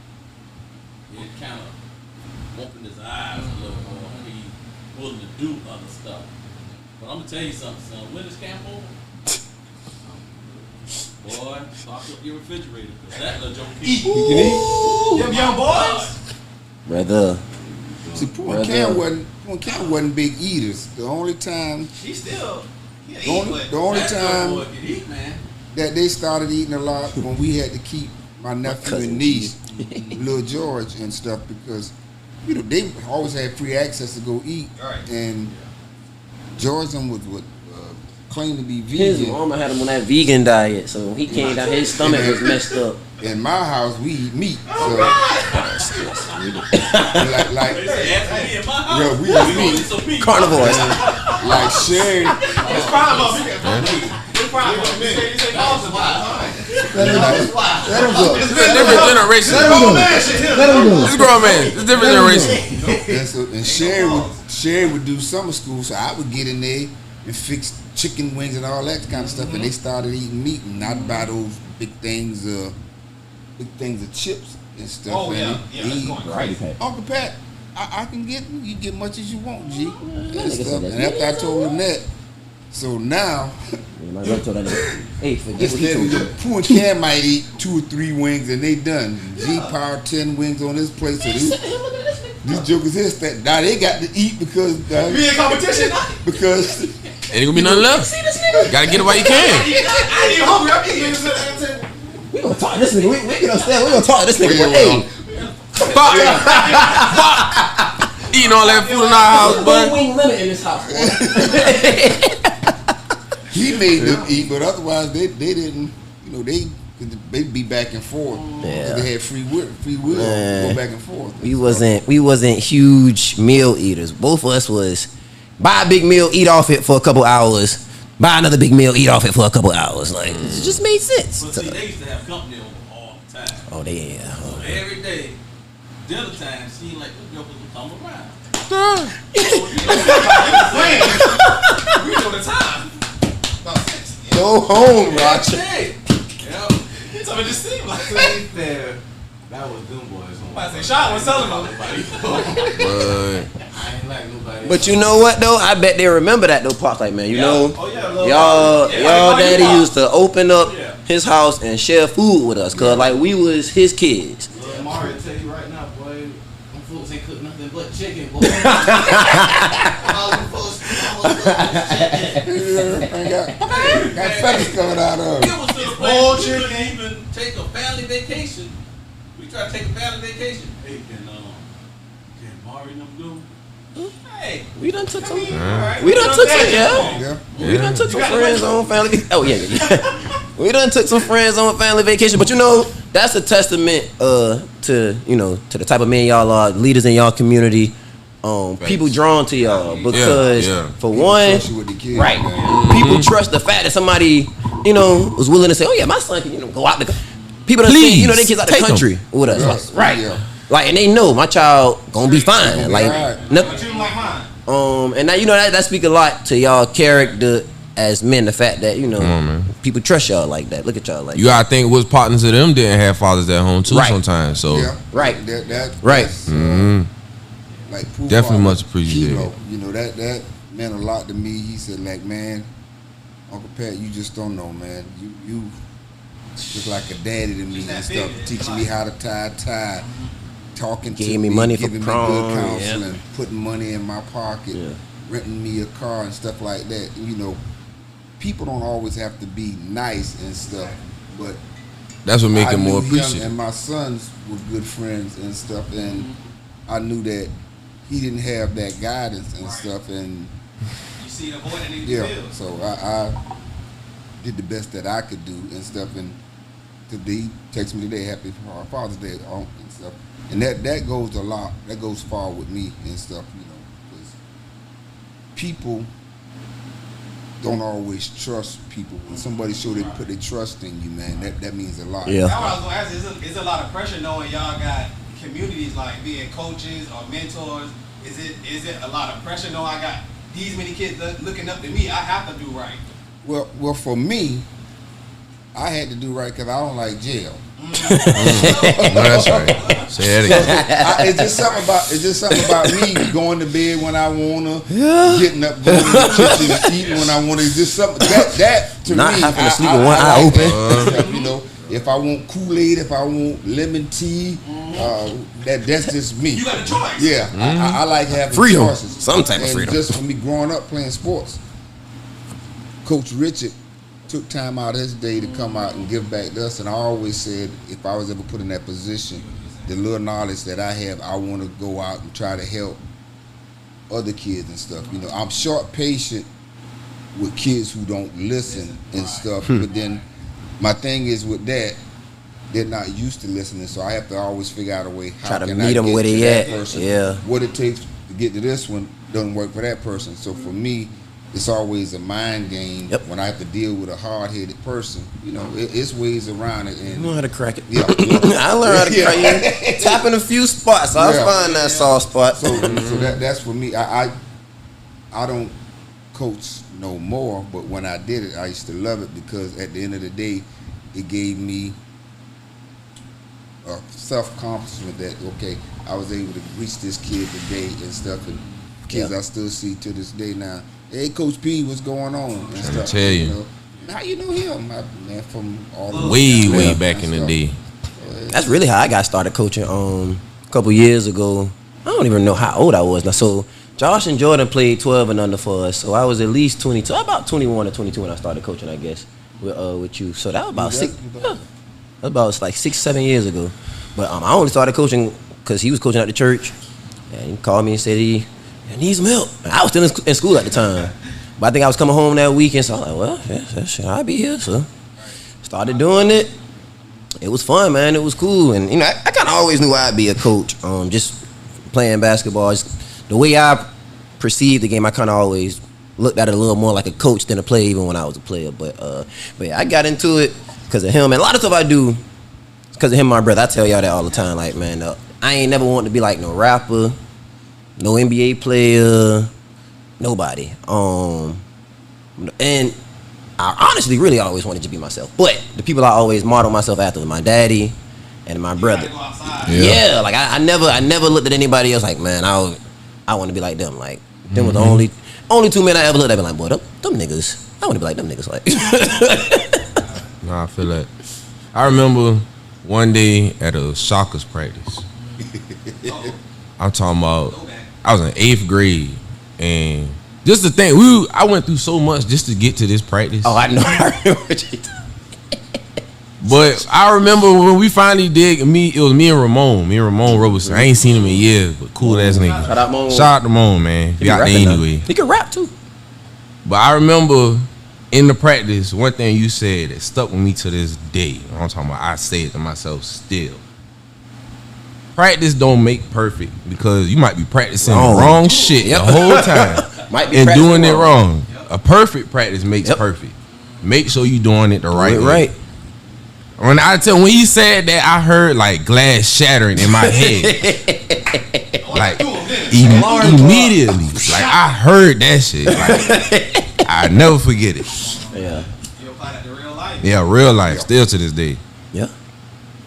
It kind of opened his eyes a little more. He's willing to do other stuff. But I'm going to tell you something, son. When is camp over? Boy, stock up your refrigerator, because that little joke keeps Them young boys. Brother. See, Poor Cam wasn't big eaters. The only time He still. He The only, eat, the only that time boy can eat, man. that they started eating a lot when we had to keep my nephew cousin and niece, little George and stuff, because they always had free access to go eat, Right. and George them would claim to be His vegan. mama had him on that vegan diet, so when he came down, his stomach was messed up. In my house, we eat meat, so like They say, ask me in my house. yeah, we We eat gonna meat. eat some meat. Carnivores. Like sharing. It's prime up. It's prime up. This ain't awesome. Let him go. It's a different generation. This grown man. It's a different generation. And Sherry would do summer school, so I would get in there and fix chicken wings and all that kind of stuff, and they started eating meat and not buy those big things of chips and stuff. Oh, yeah. And Yeah, he- that's going crazy. Uncle Pat, I can get you get much as you want, G. that And, nigga stuff. said that. And after I told him that, so now My brother told that nigga, hey, forget what he instead told you. of Pooh and Cam might eat 2 or 3 wings and they done. G power 10 wings on this place. So these jokers here, now they got to eat because We in competition. because Ain't gonna be nothing left. Gotta get it while you can. I ain't hungry. I'm eating. We gonna talk to this nigga. We get upstairs. We gonna talk to this nigga. Yeah, Hey, Fuck. Eating all that food in our house, one boy. wing limit in this house. Boy. he made them eat, but otherwise they didn't. They'd be back and forth. Yeah. 'Cause they had free will Man. go back and forth. We wasn't huge meal eaters. Both of us was buy a big meal, eat off it for a couple hours. Buy another big meal, eat off it for a couple hours. Like it just made sense. But see, they used to have company over all the time. Oh, they So every day, dinner time, seemed like the jokers would come around. We know the time. About 6. Go home, Roger. Hey, yep. So it just seemed like. To be fair, that was them boys. I say, Sean was telling me. But I ain't like nobody. But you know what though? I bet they remember that though, Pops. Like man, you know, Oh, yeah, love y'all Yeah, daddy like, used to open up Yeah. his house and share food with us, cause like we was his kids. Lil Mario tell you right now, boy, them folks ain't cook nothing but chicken, boy. All them folks got feathers coming out of It it. was to the Whole place we chicken. couldn't even take a family vacation. We tried to take a family vacation. Hey, can Mari and them do? Hey, We done took some. Alright, We done took some. yeah. Yeah. We done took some got friends on family. Oh yeah. We done took some friends on family vacation, but you know that's a testament to to the type of men y'all are, leaders in y'all community. People drawn to y'all because Yeah. for one, Trust you with the kids, right? man. People trust the fact that somebody was willing to say, oh yeah, my son can go out the. People that Please, see they kids out the take 'em. country with us, Yeah. right? Yeah. Like and they know my child gonna be fine. Gonna be Like alright. nothing. But you don't like mine. And now that speak a lot to y'all character as men. The fact that Come on, man. people trust y'all like that. Look at y'all like You gotta think what's partners of them didn't have fathers at home too Right. sometimes. So Yeah. Right. That Right. that's, mhm. like Pooh Definitely Father, much appreciated. Kilo, you know, that meant a lot to me. He said, like, man, Uncle Pat, you just don't know, man. You just like a daddy to me Just that and stuff, big, teaching me how to tie a tie, talking Gave to me me, money for giving me prom, good yeah. counseling, putting money in my pocket, Yeah. renting me a car and stuff like that. You know, people don't always have to be nice and stuff, but That's what make I it more knew him appreciated. and my sons were good friends and stuff, and I knew that he didn't have that guidance and stuff, and You see the boy that needs yeah, to feel. so I did the best that I could do and stuff, and today text me today, happy Father's Day, and stuff, and that goes a lot, that goes far with me and stuff, you know, because people don't always trust people. When somebody show they put their trust in you, man, that means a lot. Yeah. That's what I was gonna ask. Is it a lot of pressure knowing y'all got communities like being coaches or mentors? Is it a lot of pressure knowing I got these many kids looking up to me? I have to do right. Well, for me, I had to do right because I don't like jail. No, that's right. Say that again. It's just something about me going to bed when I wanna, getting up, going to the kitchen, eating when I wanna. It's just something that to Not me. having to sleep with one eye open. You know, if I want Kool-Aid, if I want lemon tea, that's just me. You got a choice. Yeah, I like having Freedom. choices. Some type of And freedom. just for me growing up playing sports, Coach Richard took time out of his day to come out and give back to us, and I always said if I was ever put in that position, the little knowledge that I have, I want to go out and try to help other kids and stuff. You know, I'm short patient with kids who don't listen and stuff, but then my thing is with that, they're not used to listening, so I have to always figure out a way how Try to can meet I them get where to they that at. person. Yeah. What it takes to get to this one doesn't work for that person. So for me, it's always a mind game. Yep. When I have to deal with a hard-headed person. You know, it's ways around it. You And know how to crack it. yeah, I learned how to crack it. Tapping a few spots. I'll Yeah. find that soft spot. so that's for me. I don't coach no more, but when I did it, I used to love it because at the end of the day, it gave me a self-accomplishment that, okay, I was able to reach this kid today and stuff, and kids Yeah. I still see to this day now. Hey, Coach P, what's going on? And Trying to stuff, tell you. know. How you know him? Man, from all the Way back in the stuff. day. That's really how I got started coaching. A couple years ago. I don't even know how old I was now. So Josh and Jordan played 12 and under for us. So I was at least 22, about 21 or 22 when I started coaching, I guess, with you. So that was about that was like 6-7 years ago. But I only started coaching because he was coaching at the church, and he called me and said he needs some help. And I was still in school at the time, but I think I was coming home that weekend, so I was like, well, yeah, I'll be here. So started doing it. It was fun, man. It was cool, and you know, I kind of always knew I'd be a coach. Just playing basketball, just the way I perceived the game, I kind of always looked at it a little more like a coach than a player, even when I was a player. But yeah, I got into it because of him, and a lot of stuff I do because of him, my brother. I tell y'all that all the time. Like, man, I ain't never wanted to be like no rapper, no NBA player, nobody. And I honestly really always wanted to be myself. But the people I always modeled myself after was my daddy and my brother. Go outside. Yeah, like I never looked at anybody else like, man, I want to be like them. Like them were the only two men I ever looked at. Like, boy, them niggas. I want to be like them niggas. Like, Nah, I feel that. I remember one day at a Shockers practice. I'm talking about, I was in 8th grade, and just the thing, I went through so much just to get to this practice. oh, I know. I remember what you. But I remember when we finally did, it was me and Ramon. Me and Ramon Roberson. I ain't seen him in years, but cool ass nigga. Shout out Mo. Shout out to Mon, man. He out there anyway. He can rap too. But I remember in the practice, one thing you said that stuck with me to this day. I'm talking about, I say it to myself still. Practice don't make perfect, because you might be practicing the wrong shit the whole time Might be and practicing doing it wrong. A perfect practice makes perfect. Make sure you doing it the right way. Right. When he said that, I heard like glass shattering in my head. Like immediately. Like I heard that shit. Like I never forget it. Yeah. You apply that to real life. Yeah, real life, still to this day. Yeah.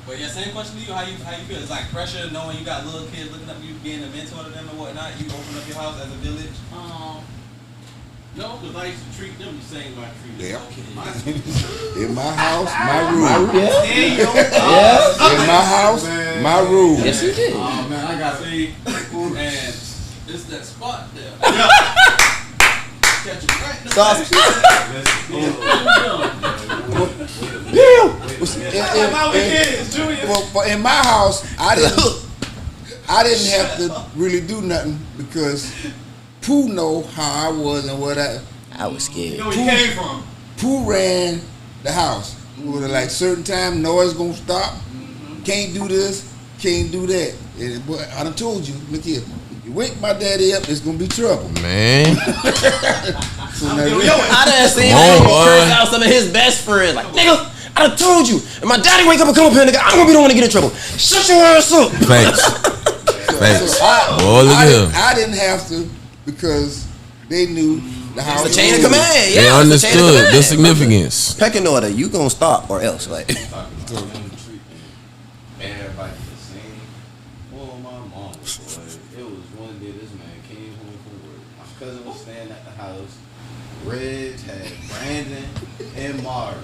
But yeah, same question to you. How you feel? It's like pressure knowing you got little kids looking up to you, being a mentor to them and whatnot. No, because I used to treat them the same way I treated Yeah. them. In my house, my rule. Yeah. In my house, my rule. Yes, you did. Oh man, I got see, and it's that spot there. Catch it right in the Stop. Well, in my house, I didn't have to really do nothing because Pooh know how I was and what I was scared. You know where you came from. Pooh ran the house. With like certain time, noise gonna stop. Can't do this, can't do that. And, but I done told you, look here. You wake my daddy up, it's gonna be trouble. Man. So now, I done seen Come on, him boy. curse out some of his best friends. Like, nigga, I done told you. And my daddy wake up and come up here, nigga, I'm gonna be the one to get in trouble. Shut your ass up. Thanks. Thanks. Boy, look I at him. didn't have to because they knew the house. It's a chain of command. They Yeah, it's a chain of understood the command. significance. Pecking order, you gonna stop or else. Like, Everybody the same. Well, my mom, boy, it was one day this man came home from work. My cousin was staying at the house. Reg had Brandon and Mari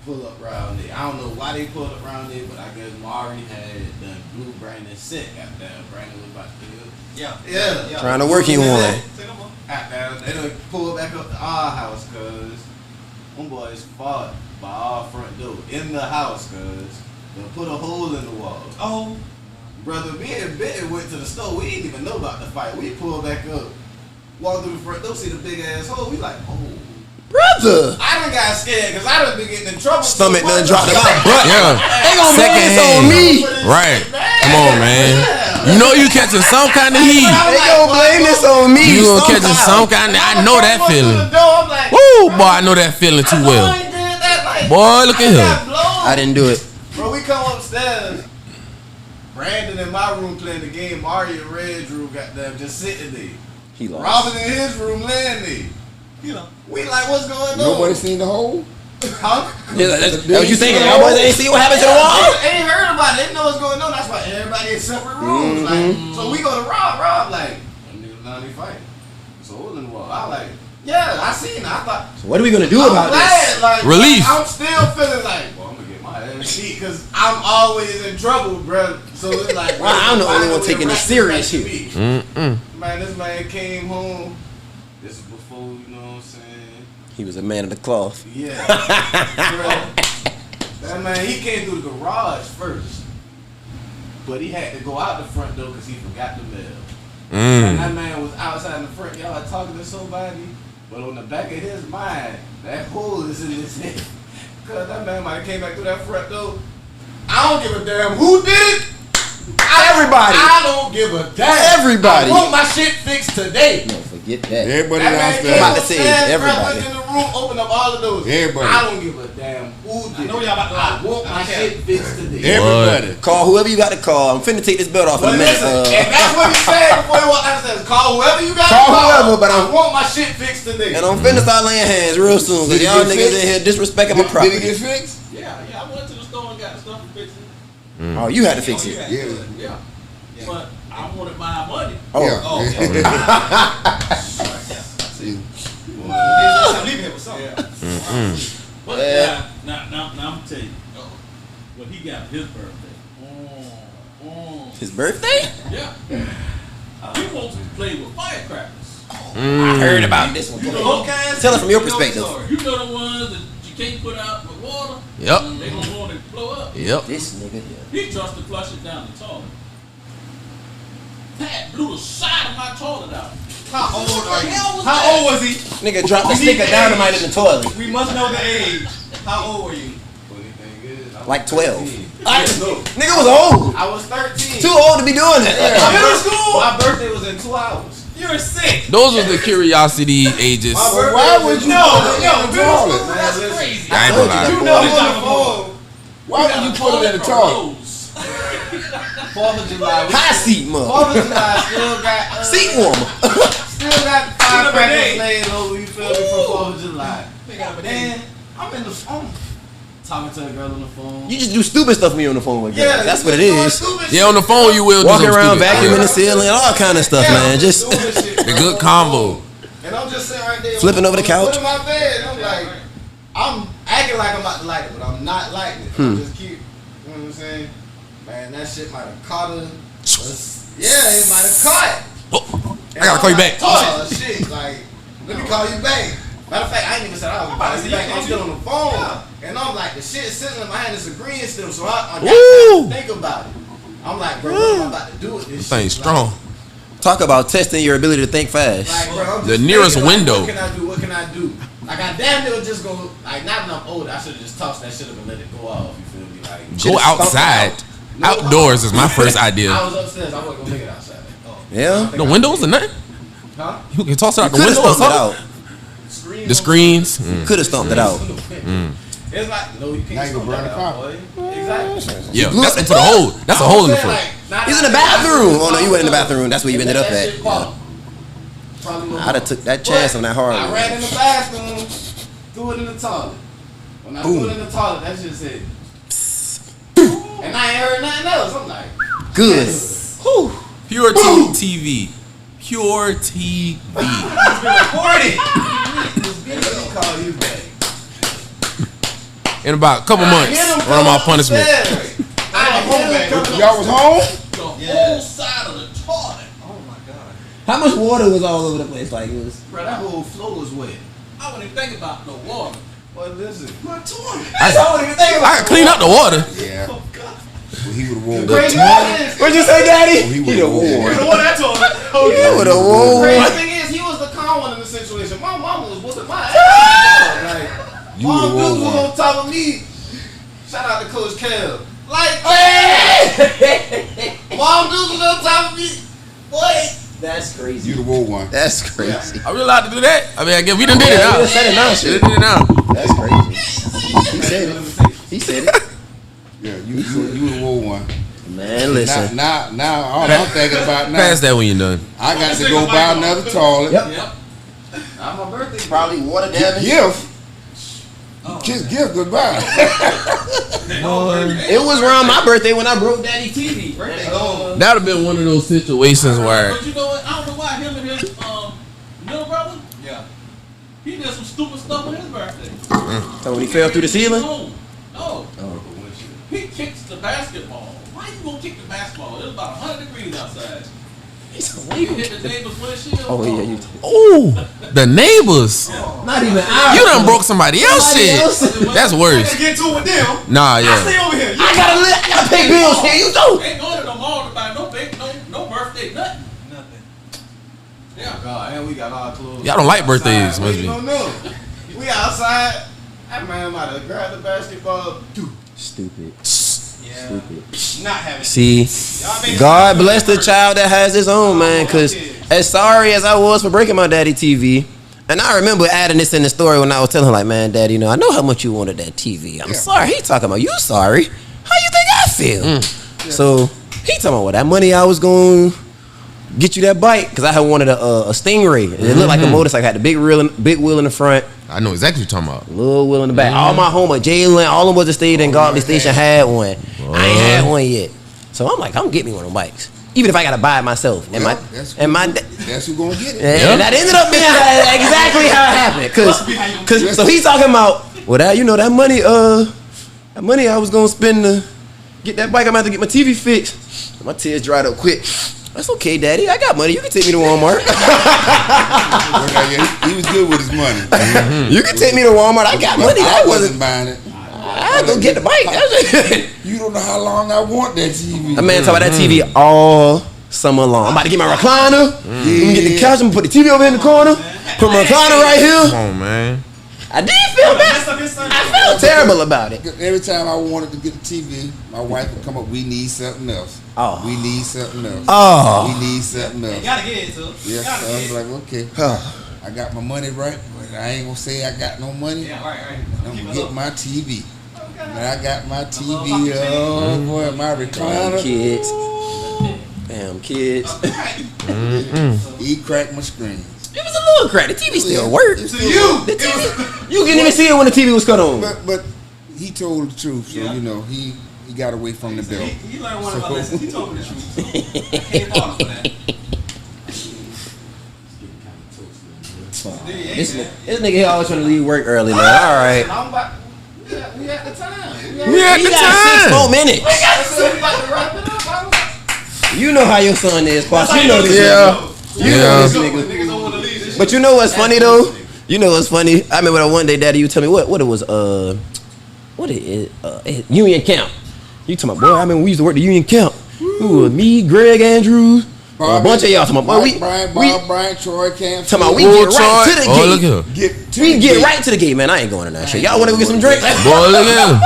pull up round there. I don't know why they pulled up round there, but I guess Mari had done blew Brandon sick after Brandon was about to kill. Yeah. trying to work you on. After they done pulled back up to our house, cause them boys fought by our front door in the house, cause they put a hole in the wall. Oh, Brother, me and Ben went to the store. We didn't even know about the fight. We pulled back up, walked through the front door, see the big ass hole. We like, oh. Brother. I done got scared because I done been getting in trouble. Stomach so done much. dropped in my butt. Yeah. They gonna blame this on Secondhand. me. Right. Come on, man. You know you catching some kind of heat. They gonna blame this on me. You gonna catch somehow. some kind of. I know that feeling. I'm like, Woo, boy, I know that feeling too well. I ain't did that. Like, Boy, look at I got him. blown. I didn't do it. Bro, we come upstairs. Brandon in my room playing the game. Mario and Red's room got them just sitting there. He lost. Robin in his room laying there. you know. We like, what's going on? Nobody seen the hole? Huh? Yeah, that's what you thinking? Y'all boys ain't see what happened to the wall? They ain't heard about it. They didn't know what's going on. That's why everybody in separate rooms. Like, so we go to Rob like, them niggas now they fighting. So hole in the wall. I like, yeah, I seen it. I thought, So what are we gonna do I'm about glad, this? like, Relief. I'm still feeling like, well, I'm gonna get my ass beat because I'm always in trouble, bro. So it's like, Well, I'm the only one taking this serious here. Mm-mm. Man, this man came home. This is before, you know what I'm saying? He was a man of the cloth. Yeah. That man, he came through the garage first. But he had to go out the front door because he forgot the mail. And that man was outside in the front yard talking to somebody. But on the back of his mind, that hole is in his head. Because that man might have came back through that front door. I don't give a damn who did it. Everybody. I don't give a damn. Everybody. I want my shit fixed today. No, forget that. Everybody That man downstairs. came about to say upstairs, everybody. went in the room, opened up all the doors. Everybody. I don't give a damn who did I know it. y'all about to I want my Okay. shit fixed today. Everybody. Call whoever you got to call. I'm finna take this belt off in But a minute. listen, and that's what he said before he walked downstairs. Call whoever you got to Call call. whoever, but I I'm- want my shit fixed today. And I'm finna start laying hands real soon. Cause Did it y'all get niggas fixed? in here disrespecting my Did property. it get fixed? Yeah, I went to the store and got the stuff and fixed it. Oh, you had to fix it. Yeah. Yeah. But I wanted my money. Oh, Yeah. Hey, I'm leaving here with something. But Yeah. now I'm gonna tell you, what he got for his birthday. his birthday? Yeah. He wants to play with firecrackers. I heard about this one. You know, Tell it from your You know perspective. the story. you know the ones that you can't put out with water. Yep. They gonna want to blow up. Yep. This nigga here. He trusts to flush it down the toilet. Pat blew the side of my toilet out. How old are you? hell was How that? old was he? Nigga dropped a We stick need of the dynamite age. in the toilet. We must know the age. How old were you? Funny thing is, I was Like 12. 13. No. Nigga was old. I was 13. Too old to be doing that. Middle school? My birthday was in 2 hours. You're sick. Those was the curiosity ages. My Well, birthday why was would in you 2 put hours. it Yo, in the middle toilet? school? That's crazy. I ain't gonna lie. You know who's on the phone. Why would you put it in the toilet? 4th of July. High seat, mother. 4th of July still got Seat warmer. still got Number firecrackers eight. laid over. You feel me from 4th of July? They got a Then I'm in the phone talking to a girl on the phone. You just do stupid stuff when you're on the phone with girls. Yeah, That's you what it just doing is. stupid Yeah, shit. on the phone you will do Walking some around, stupid vacuuming shit. the ceiling, all kind of stuff, Yeah, man. Just stupid shit, The bro. good combo. And I'm I'm just sitting right there. Flipping over the couch. Put in my bed. And I'm like, I'm acting like I'm about to light it, but I'm not lighting it. I just keep, you know what I'm saying? Man, that shit might have caught her. Yeah, it might have caught. Oh, I gotta call you back. Oh, shit. Like, let me call you back. Matter of fact, I ain't even said I was about to call you back. I'm still on the phone. And I'm like, the shit sitting in my hand is agreeing still, so I got to think about it. I'm like, bro, what am I about to do with this Thing shit? strong. Talk about testing your ability to think fast. Like, bro, I'm just The nearest thinking, window. Like, what can I do? What can I do? Like, I damn near just go, like, now that I'm older, I should have just tossed that shit up and let it go off. You feel me? Like, Go outside. Outdoors is my first idea. I was upstairs. I wasn't gonna make it outside. Yeah. The windows or nothing? Huh? You can toss it out the Could have window or stumped it something? out. The screens. Could have stumped it out. It's like, no, you Now can't you stomp burn that the out, car. boy. Exactly. Yeah, that's into the hole. That's a hole in the front. He's in the bathroom. Oh no, you went in the bathroom. That's where you ended up at. I'd have took that chance on that hard I one. ran in the bathroom, threw it in the toilet. When I threw it in the toilet, that shit said. And I ain't heard nothing else. I'm like, Good. Whew. Pure TV. Pure TV. Recorded. let me call you back. In about a couple months, run my punishment. Y'all was home? The whole side of the toilet. Oh my god. How much water was all over the place? Like it was. Bro, that whole floor was wet. I wouldn't even think about no water. What is it? My toilet. I can clean up the water. Yeah. Oh God. Well, he would have worn Crazy that. thing is, What'd you say, Daddy? He would have worn You that. know what that toilet? Oh He yeah. would have won. crazy thing is, he was the calm one in the situation. My mama was whooping my ass. Like, You Mom would've Duke won was one. on top of me. Shout out to Coach Kel. Like, Mom Duke was on top of me. Boy. That's crazy. You'd have wore one. That's crazy. Are we allowed to do that? I mean, I guess we done did it Yeah, now. we done said it now, We shit. done did it now. That's crazy. He said it. He said it. Yeah, you would have wore one. Man, listen. Now, all I'm thinking about now, Pass that when you're done. I got to go buy another toilet. Yep. Yep. Not my birthday. Probably water damage. Gift. Kiss gift goodbye. It was around my birthday when I broke Daddy TV. That would have been one of those situations where But you know what? I don't know why him and his little brother, Yeah. he did some stupid stuff on his birthday. So when he fell through the ceiling? No. He kicks the basketball. Why you gonna kick the basketball? It was about 100 degrees outside. He hit the neighbor's windshield. Oh yeah, you. oh, the neighbors. Not even ours. You done broke somebody else's shit. That's I worse. gotta get to it with them. Nah, I yeah. stay over here. I gotta pay bills here. You don't. Ain't going to the mall to buy no birthday, nothing. Nothing. Yeah. God, and we got our clothes. Y'all don't like birthdays, must We be. don't know. We outside. That man might have grabbed the basketball. Stupid. Yeah. Not having. See, Y'all made God bless the child that has his own, man. Cause as sorry as I was for breaking my daddy TV, and I remember adding this in the story when I was telling him, like, man, Daddy, I know how much you wanted that TV. I'm sorry. He talking about you sorry. How you think I feel? So he talking about that money I was going to get you that bike because I had wanted a Stingray. And it looked like a motorcycle. Had the big wheel in the front. I know exactly what you're talking about. Little wheel in the back. All my homies, Jalen, all of them was the state in Godly Station had one. I ain't had one yet. So I'm like, I'm getting me one of them bikes. Even if I gotta buy it myself. That's who gonna get it. And that ended up being exactly how it happened. Cause so he's talking about, well, that money I was gonna spend to get that bike, I'm gonna have to get my TV fixed. My tears dried up quick. That's okay, Daddy. I got money. You can take me to Walmart. He was good with his money. You can take me to Walmart. I got money. I That wasn't wasn't. buying it. I go get the bike. You don't know how long I want that TV. That man talk about that TV all summer long. I'm about to get my recliner. I'm gonna get the couch. I'm gonna put the TV over in the corner. Put my recliner right here. Come on, man. I did feel bad. I felt terrible about it. Every time I wanted to get a TV, my wife would come up, we need something else. Oh. We need something else. Oh. We need something You else. gotta get it, too. Yes, Gotta so I get was it. like, okay, I got my money right, but I ain't gonna say I got no money. Yeah, right. I'm Keep gonna it get up. my TV. And I got my TV, oh boy, my Damn recliner. kids. Damn kids. He cracked my screen. It was a little crack. The TV still worked. It's To still- you. The TV, you couldn't even see it when the TV was cut on. But he told the truth, so Yeah. he got away from the belt. He learned one of my lessons. He told me the truth. So I can't fault him for that. This nigga here always trying to leave work early, man. All right. I'm about. We at the time. We at the got 6 more time. minutes. We about to wrap it up. You know how your son is, Pops. You know this. Yeah. You know this Niggas nigga. don't want to leave this shit. But you know what's funny though? You know what's funny? I remember that one day, Daddy, you tell me what it was. What it is? Union Camp. You talking about, boy? I remember we used to work the Union Camp. Who was me, Greg Andrews, a bunch of y'all talking about, boy, Brian, Troy, Cam. talking about we get right to the Oh, look gate. here. We get right to the gate, man. I ain't going to that shit. Y'all want to go get some drinks? Boy, look here.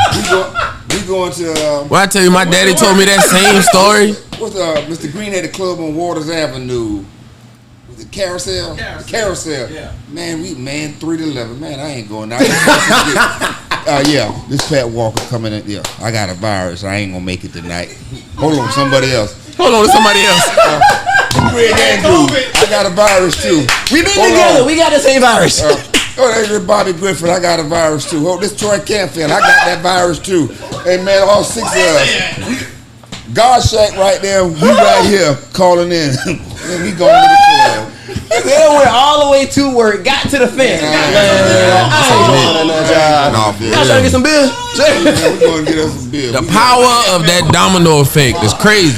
We going to Well, I tell you, my daddy told me that same story. what's Mr. Green had a club on Waters Avenue. Was it Carousel? Carousel. Yeah. Man, 3 to 11. Man, I ain't going out. Yeah, this Pat Walker coming in. Yeah, I got a virus. I ain't gonna make it tonight. Hold on, somebody else. Hold on to somebody else. Greg Andrews, I got a virus too. We been Hold together. on. We got the same virus. That's Bobby Griffin. I got a virus too. Oh, this Troy Canfield. I got that virus too. Hey man, all 6 of us. God Shack right there. We right here calling in. And we going to the club. They went all the way to work, got to the fence. Y'all trying to get some beer? Man, we going to get us some beer. The power of that domino effect is crazy.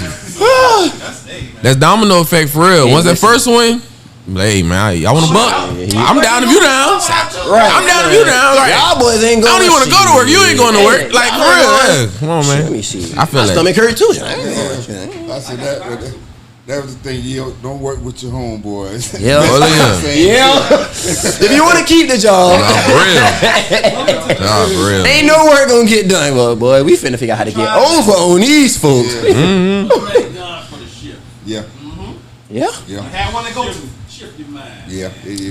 That's domino effect for real. Once that first one, hey man, I want a buck. I'm down if you down. Right. I'm down if you down. Like, Y'all boys ain't I going. don't even want to go to work. You ain't going to work. Like for real. Yeah. Come on, Let man. me see. I feel My that. stomach hurt too. I said that was the thing. You don't work with your homeboys. Yeah. Oh, look at him. Yeah. If you want to keep the job, Nah, for real. Nah, for real. ain't no work gonna get done. Well, boy, we finna figure out how to get over on these folks. Thank God for the shift. Yeah, Yeah. yeah, Had one to go to. Shift your mind. yeah. Hey.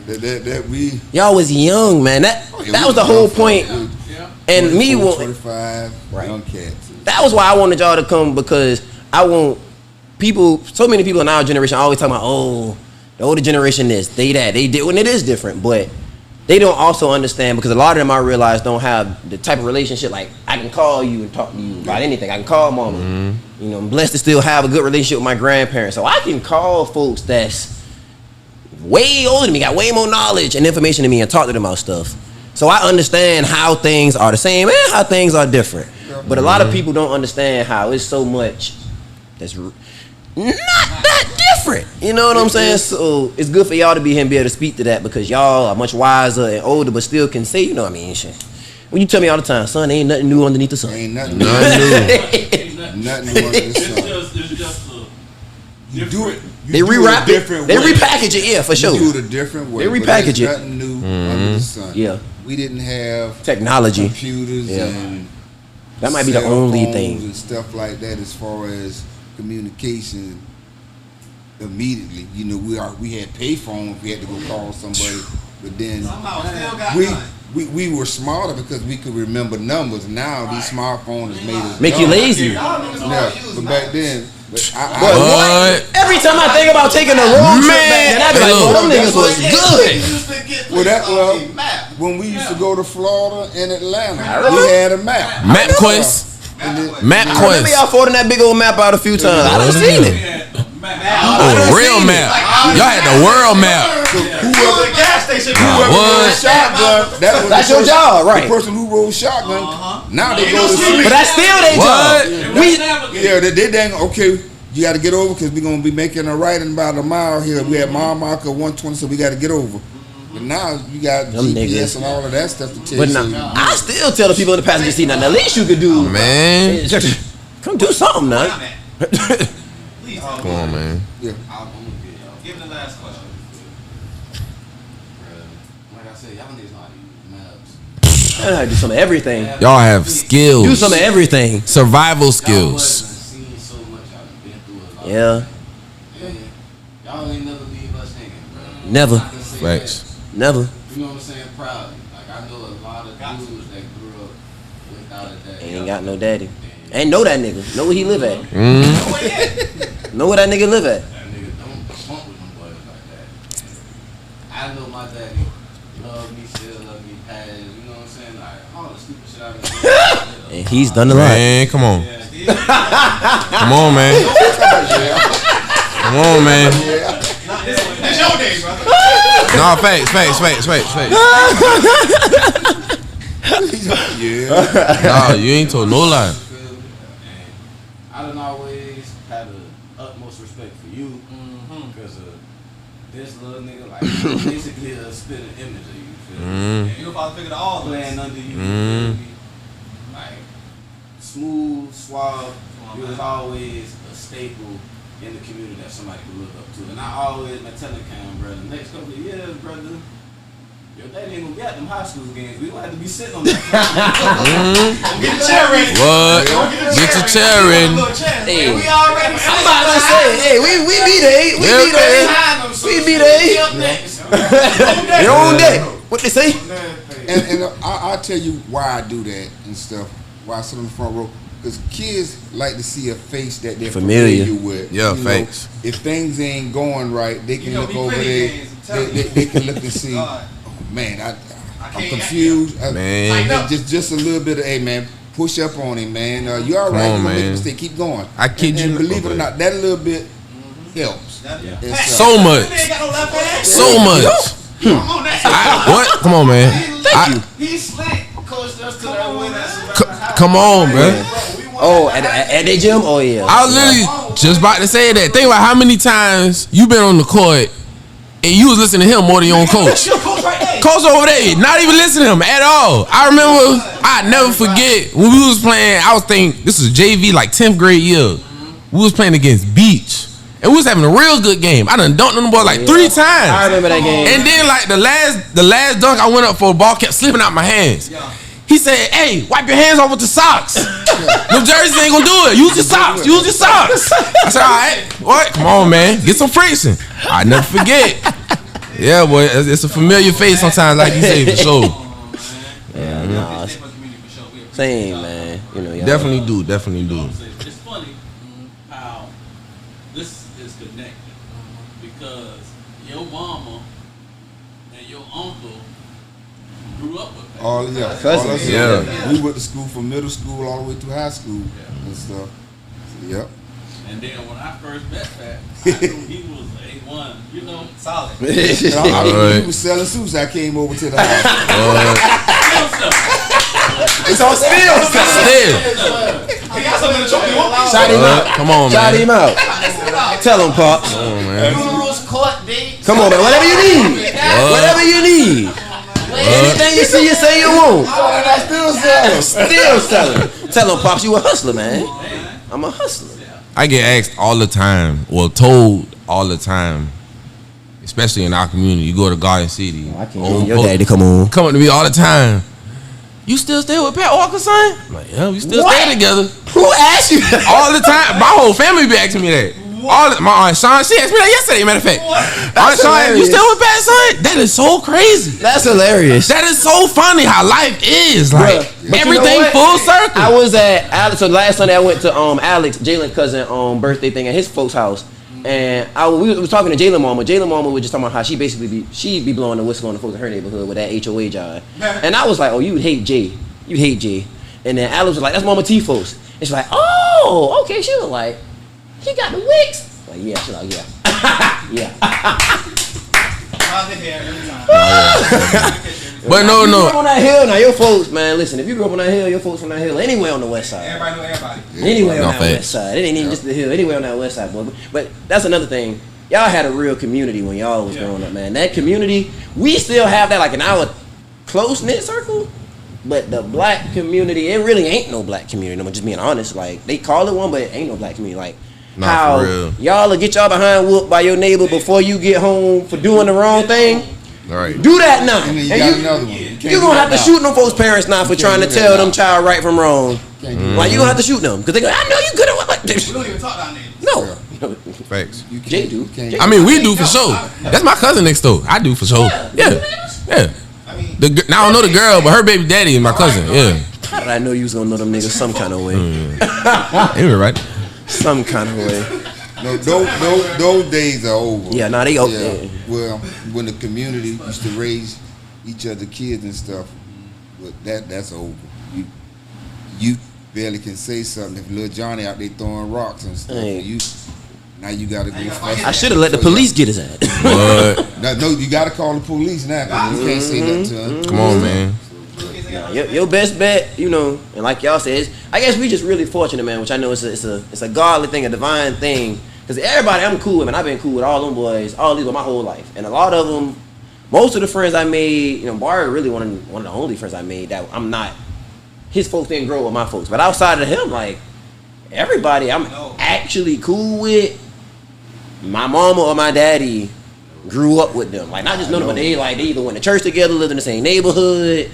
That we. Y'all was young, man. That was the whole point. Yeah. And me, 25 Right. young cats. that was why I wanted y'all to come, because I want people. So many people in our generation always talking about, oh, the older generation this, they that, they did, when it is different, but they don't also understand, because a lot of them I realize don't have the type of relationship like I can call you and talk to you about anything. I can call mama. You know, I'm blessed to still have a good relationship with my grandparents, so I can call folks that's way older than me, got way more knowledge and information than me, and talk to them about stuff. So I understand how things are the same and how things are different. But a lot of people don't understand how it's so much that's not that different. You know what I'm saying? So it's good for y'all to be here and be able to speak to that, because y'all are much wiser and older, but still can say, you know what I mean? Shit. When you tell me all the time, son, ain't nothing new underneath the sun. Ain't nothing. Ain't nothing. Nothing new under the It's sun. just a You do it. They You do rewrap a different it. They way. repackage it, yeah, for You sure. do it a different way. They but there's repackage it. Nothing new under the sun. Yeah. We didn't have Technology. computers Yeah. and That might be the cell only phones thing. and stuff like that as far as communication. Immediately, you know, we had pay phones. We had to go call somebody, but then Somehow still got we. done. We were smarter because we could remember numbers. Now these smartphones made us Make you dumb. lazy. Y'all niggas know Yeah, how to use but maps. back then, What? Every time I think about taking a road trip back then, I be like, Man, oh, them look. niggas was good. when we used to go to Florida and Atlanta, remember. we had a map. MapQuest. Remember MapQuest. y'all forwarding that big old map out a few times. I done seen We it. had a map. Oh, real map. Y'all had the world map. Whoever the gas station. Whoever rode What? shotgun, that was That's the your person- job, right. The person who rode shotgun, now they go to sleep. But that's still their What? job. We, Yeah, they dang, okay, you got to get over because we're going to be making a right in about a mile here. We had mile marker 120, so we got to get over. But now you got Them GPS niggas. and all of that stuff to tell but you. now, So I still tell the people in the passenger seat, now, the least you could do, Man. come do something now. Please, Come on, man. yeah. give me the last question. Like I said, y'all niggas know how to use maps. I know how to do some of everything. Y'all have skills. Do some of everything. Survival Y'all skills. wasn't seen so much. Y'all been through a lot. Yeah, And y'all ain't never leave us hanging, bro. never, I can say that, Facts. never. you know what I'm saying, proudly. Like I know a lot of dudes that grew up without a dad. Ain't got no daddy. Ain't know that nigga. Know where he live at. Mm. Know where that nigga live at. That nigga don't bump with them boys like that. And I know my daddy love me, still love me, past, you know what I'm saying? Like all the stupid shit I've been doing. And he's done a lot. Man, come on. Come on, man. Come on, man. It's your day, brother. Nah, facts. Yeah. Nah, you ain't told no lie. I done always had the utmost respect for you because of this little nigga, like basically a spitting image of you. Feel me? You a father figure to all of us. Playing under you, feel me? Like smooth, suave. You was always a staple in the community that somebody could look up to. And I always been telling Cam, brother, the next couple of years, brother, your daddy ain't gonna be at them high school games. We gonna have to be sitting on that. Get your chair ready. What? Get your chair ready. Hey, We already. I'm about to say, hey, we be there. We be there. Your own day. What they say? And I'll tell you why I do that and stuff. Why I sit on the front row. Because kids like to see a face that they're familiar with. Yeah, you facts. Know, if things ain't going right, they can look be over pretty there. games, I'm telling you. They can look and see. God. Oh man, I'm can't confused. Man. Just a little bit of, hey man, push up on him, man. You all right? on, You gonna make a man. mistake. Keep going. I kid and you believe it or okay. not, that little bit helps. It's, So much. They ain't got no left hand. So much. Come on, that's What? Come on, man. He's slick. Coached us to that win. Come on, bro. Oh, at the gym? Oh, yeah. I was literally just about to say that. Think about how many times you been on the court and you was listening to him more than your own coach. Coach over there, not even listening to him at all. I remember, I never forget when we was playing. I was thinking this was JV, like 10th grade year. We was playing against Beach, and we was having a real good game. I done dunked on the boy like 3 times. I remember that game. And then like the last dunk I went up for, the ball kept slipping out my hands. He said, "Hey, wipe your hands off with the socks. Them jerseys ain't gonna do it. Use your socks. Use your socks." I said, "All right, what? Come on, man, get some friction." I never forget. Yeah, boy, it's a familiar face sometimes, like you say, for sure. Yeah, nah. Same, man. You know, y'all. Definitely do. It's funny how this is connected because your mama and your uncle grew up with that. all yeah, Cousins. all us, Yeah. We went to school from middle school all the way through high school and stuff. So, yep. And then when I first met Pat, I knew he was A1, you know. solid. He was selling suits. I came over to the house. It's on still. He got something to choke you on. Shout him out. Come on, Shout man. him out. Tell him, Pops. Come on, man. Funerals, court dates. Come on, man. Whatever you need. Whatever you need. Anything you see, you say you want. Still selling. Tell him, Pops, you a hustler, man. I'm a hustler. I get asked all the time, or told all the time, especially in our community. You go to Garden City. I can't your daddy come on. Come up to me all the time. You still stay with Pat Walker, son? I'm like, yeah, we still stay together. Who asked you that? All the time. My whole family be asking me that. My Aunt Sean, she asked me that yesterday, matter of fact. Aunt Sean, you hilarious. still with Pat, son? That is so crazy. That's hilarious. That is so funny how life is. Like, Bruh, but you everything know what? full circle. I was at Alex. So last Sunday I went to Alex, Jalen cousin birthday thing at his folks' house, and we was talking to Jalen mama. Jalen mama was just talking about how she basically she'd be blowing the whistle on the folks in her neighborhood with that HOA job, and I was like, oh, you hate Jay, and then Alex was like, that's Mama T folks, and she's like, oh, okay. She was like, he got the wicks. Like, yeah, she's like, yeah, yeah. But no. You grew up on that hill, now your folks, man. Listen, if you grew up on that hill, your folks from that hill, anywhere on the west side. Everybody know everybody. Anyway No, on that facts. west side. It ain't even just the hill. Anyway on that west side, boy. But that's another thing. Y'all had a real community when y'all was growing up, man. That community, we still have that like in our close-knit circle. But the black community, it really ain't no black community. I'm just being honest. Like, they call it one, but it ain't no black community. Like, Nah, how for real. y'all will get y'all behind whooped by your neighbor before you get home for doing the wrong thing. All right. Do that now. And then you And got another one. You can't you're do gonna have that to now. shoot them folks' parents now for You trying to can't do tell that them now. child right from wrong. Can't do Like, you gonna have to shoot them because they go, I know you good at what. We don't even talk down there. No. Facts. You can't, Jay do. you can't- I mean, we do for sure. That's my cousin next door. I do for sure. Yeah. I mean, Now I don't know the girl, but her baby daddy is my cousin. Yeah. How did I know you was gonna know them niggas some kind of way? You were right. Some kind of way. No, those days are over. Yeah, nah, they go. Yeah. Well, when the community used to raise each other kids and stuff, but that's over. You barely can say something if little Johnny out there throwing rocks and stuff. Hey. You Now you gotta go fast. I should have let the police get his ass. But No, you gotta call the police now. 'Cause you can't say nothing to him. come on, man. Your best bet, you know, and like y'all said, I guess we just really fortunate, man. Which I know it's a godly thing, a divine thing. Because everybody I'm cool with, man. I've been cool with all them boys, all these with my whole life, and a lot of them, most of the friends I made, you know, Barry really one of the only friends I made that I'm not. His folks didn't grow with my folks, but outside of him, like everybody, I'm actually cool with. My mama or my daddy grew up with them, like not just know them, but they either went to church together, lived in the same neighborhood.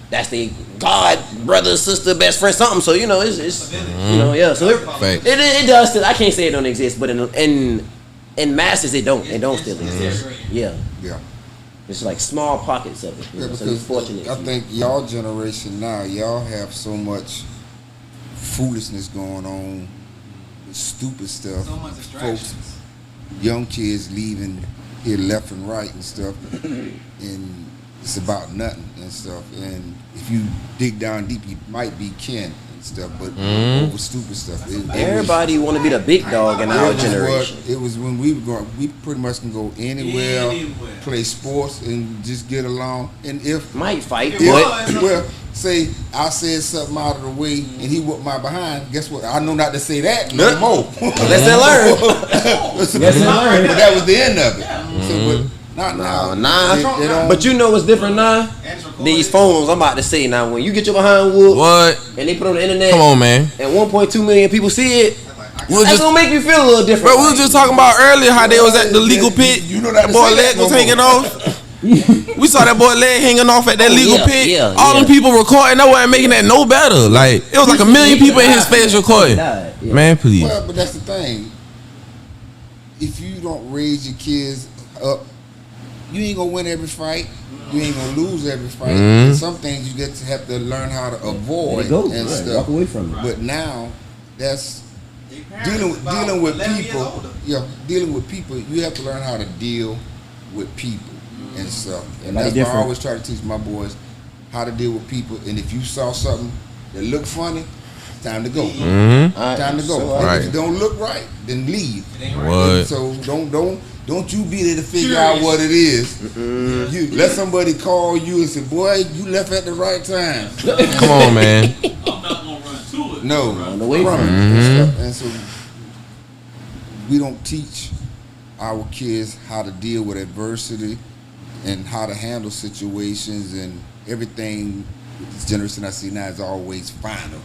That's the God, brother, sister, best friend, something. So you know, it's you know, yeah. So it does. I can't say it don't exist, but in masses, it don't still exist. Yeah. It's like small pockets of it. You know? So you're fortunate. I think y'all generation now, y'all have so much foolishness going on, stupid stuff. So much distractions. Folks, young kids leaving here left and right and stuff, and it's about nothing and stuff. And if you dig down deep, you might be kin and stuff, but over stupid stuff. Everybody want to be the big dog in our generation. It was when we were growing. We pretty much can go anywhere, play sports, and just get along. And if might fight, well, say I said something out of the way and he whooped my behind, guess what? I know not to say that no more. Let's learn. But that was the end of it. So, but not now. Nah. But you know what's different now? These phones, I'm about to say now, when you get your behind whooped, and they put it on the internet, come on, man, and 1.2 million people see it, that's gonna make you feel a little different. Bro, we was just talking about earlier how they was at the legal pit. You know that boy leg was hanging off. We saw that boy leg hanging off at that legal pit. All them people recording, that wasn't making that no better. Like it was like 1 million people in his face recording. Man, please. Well, but that's the thing. If you don't raise your kids up, you ain't gonna win every fight. You ain't gonna lose every fight. And some things you get to have to learn how to avoid and stuff. Walk away from it. But now, that's dealing with people. Yeah, dealing with people. You have to learn how to deal with people and stuff. And that's why I always try to teach my boys how to deal with people. And if you saw something that looked funny, it's time to go. Time to go. If it don't look right, then leave. What? So don't you be there to figure out what it is. You let somebody call you and say, "Boy, you left at the right time." Come on, man. I'm not gonna run to it. No, run away from it. And so we don't teach our kids how to deal with adversity and how to handle situations, and everything with this generation I see now is always final.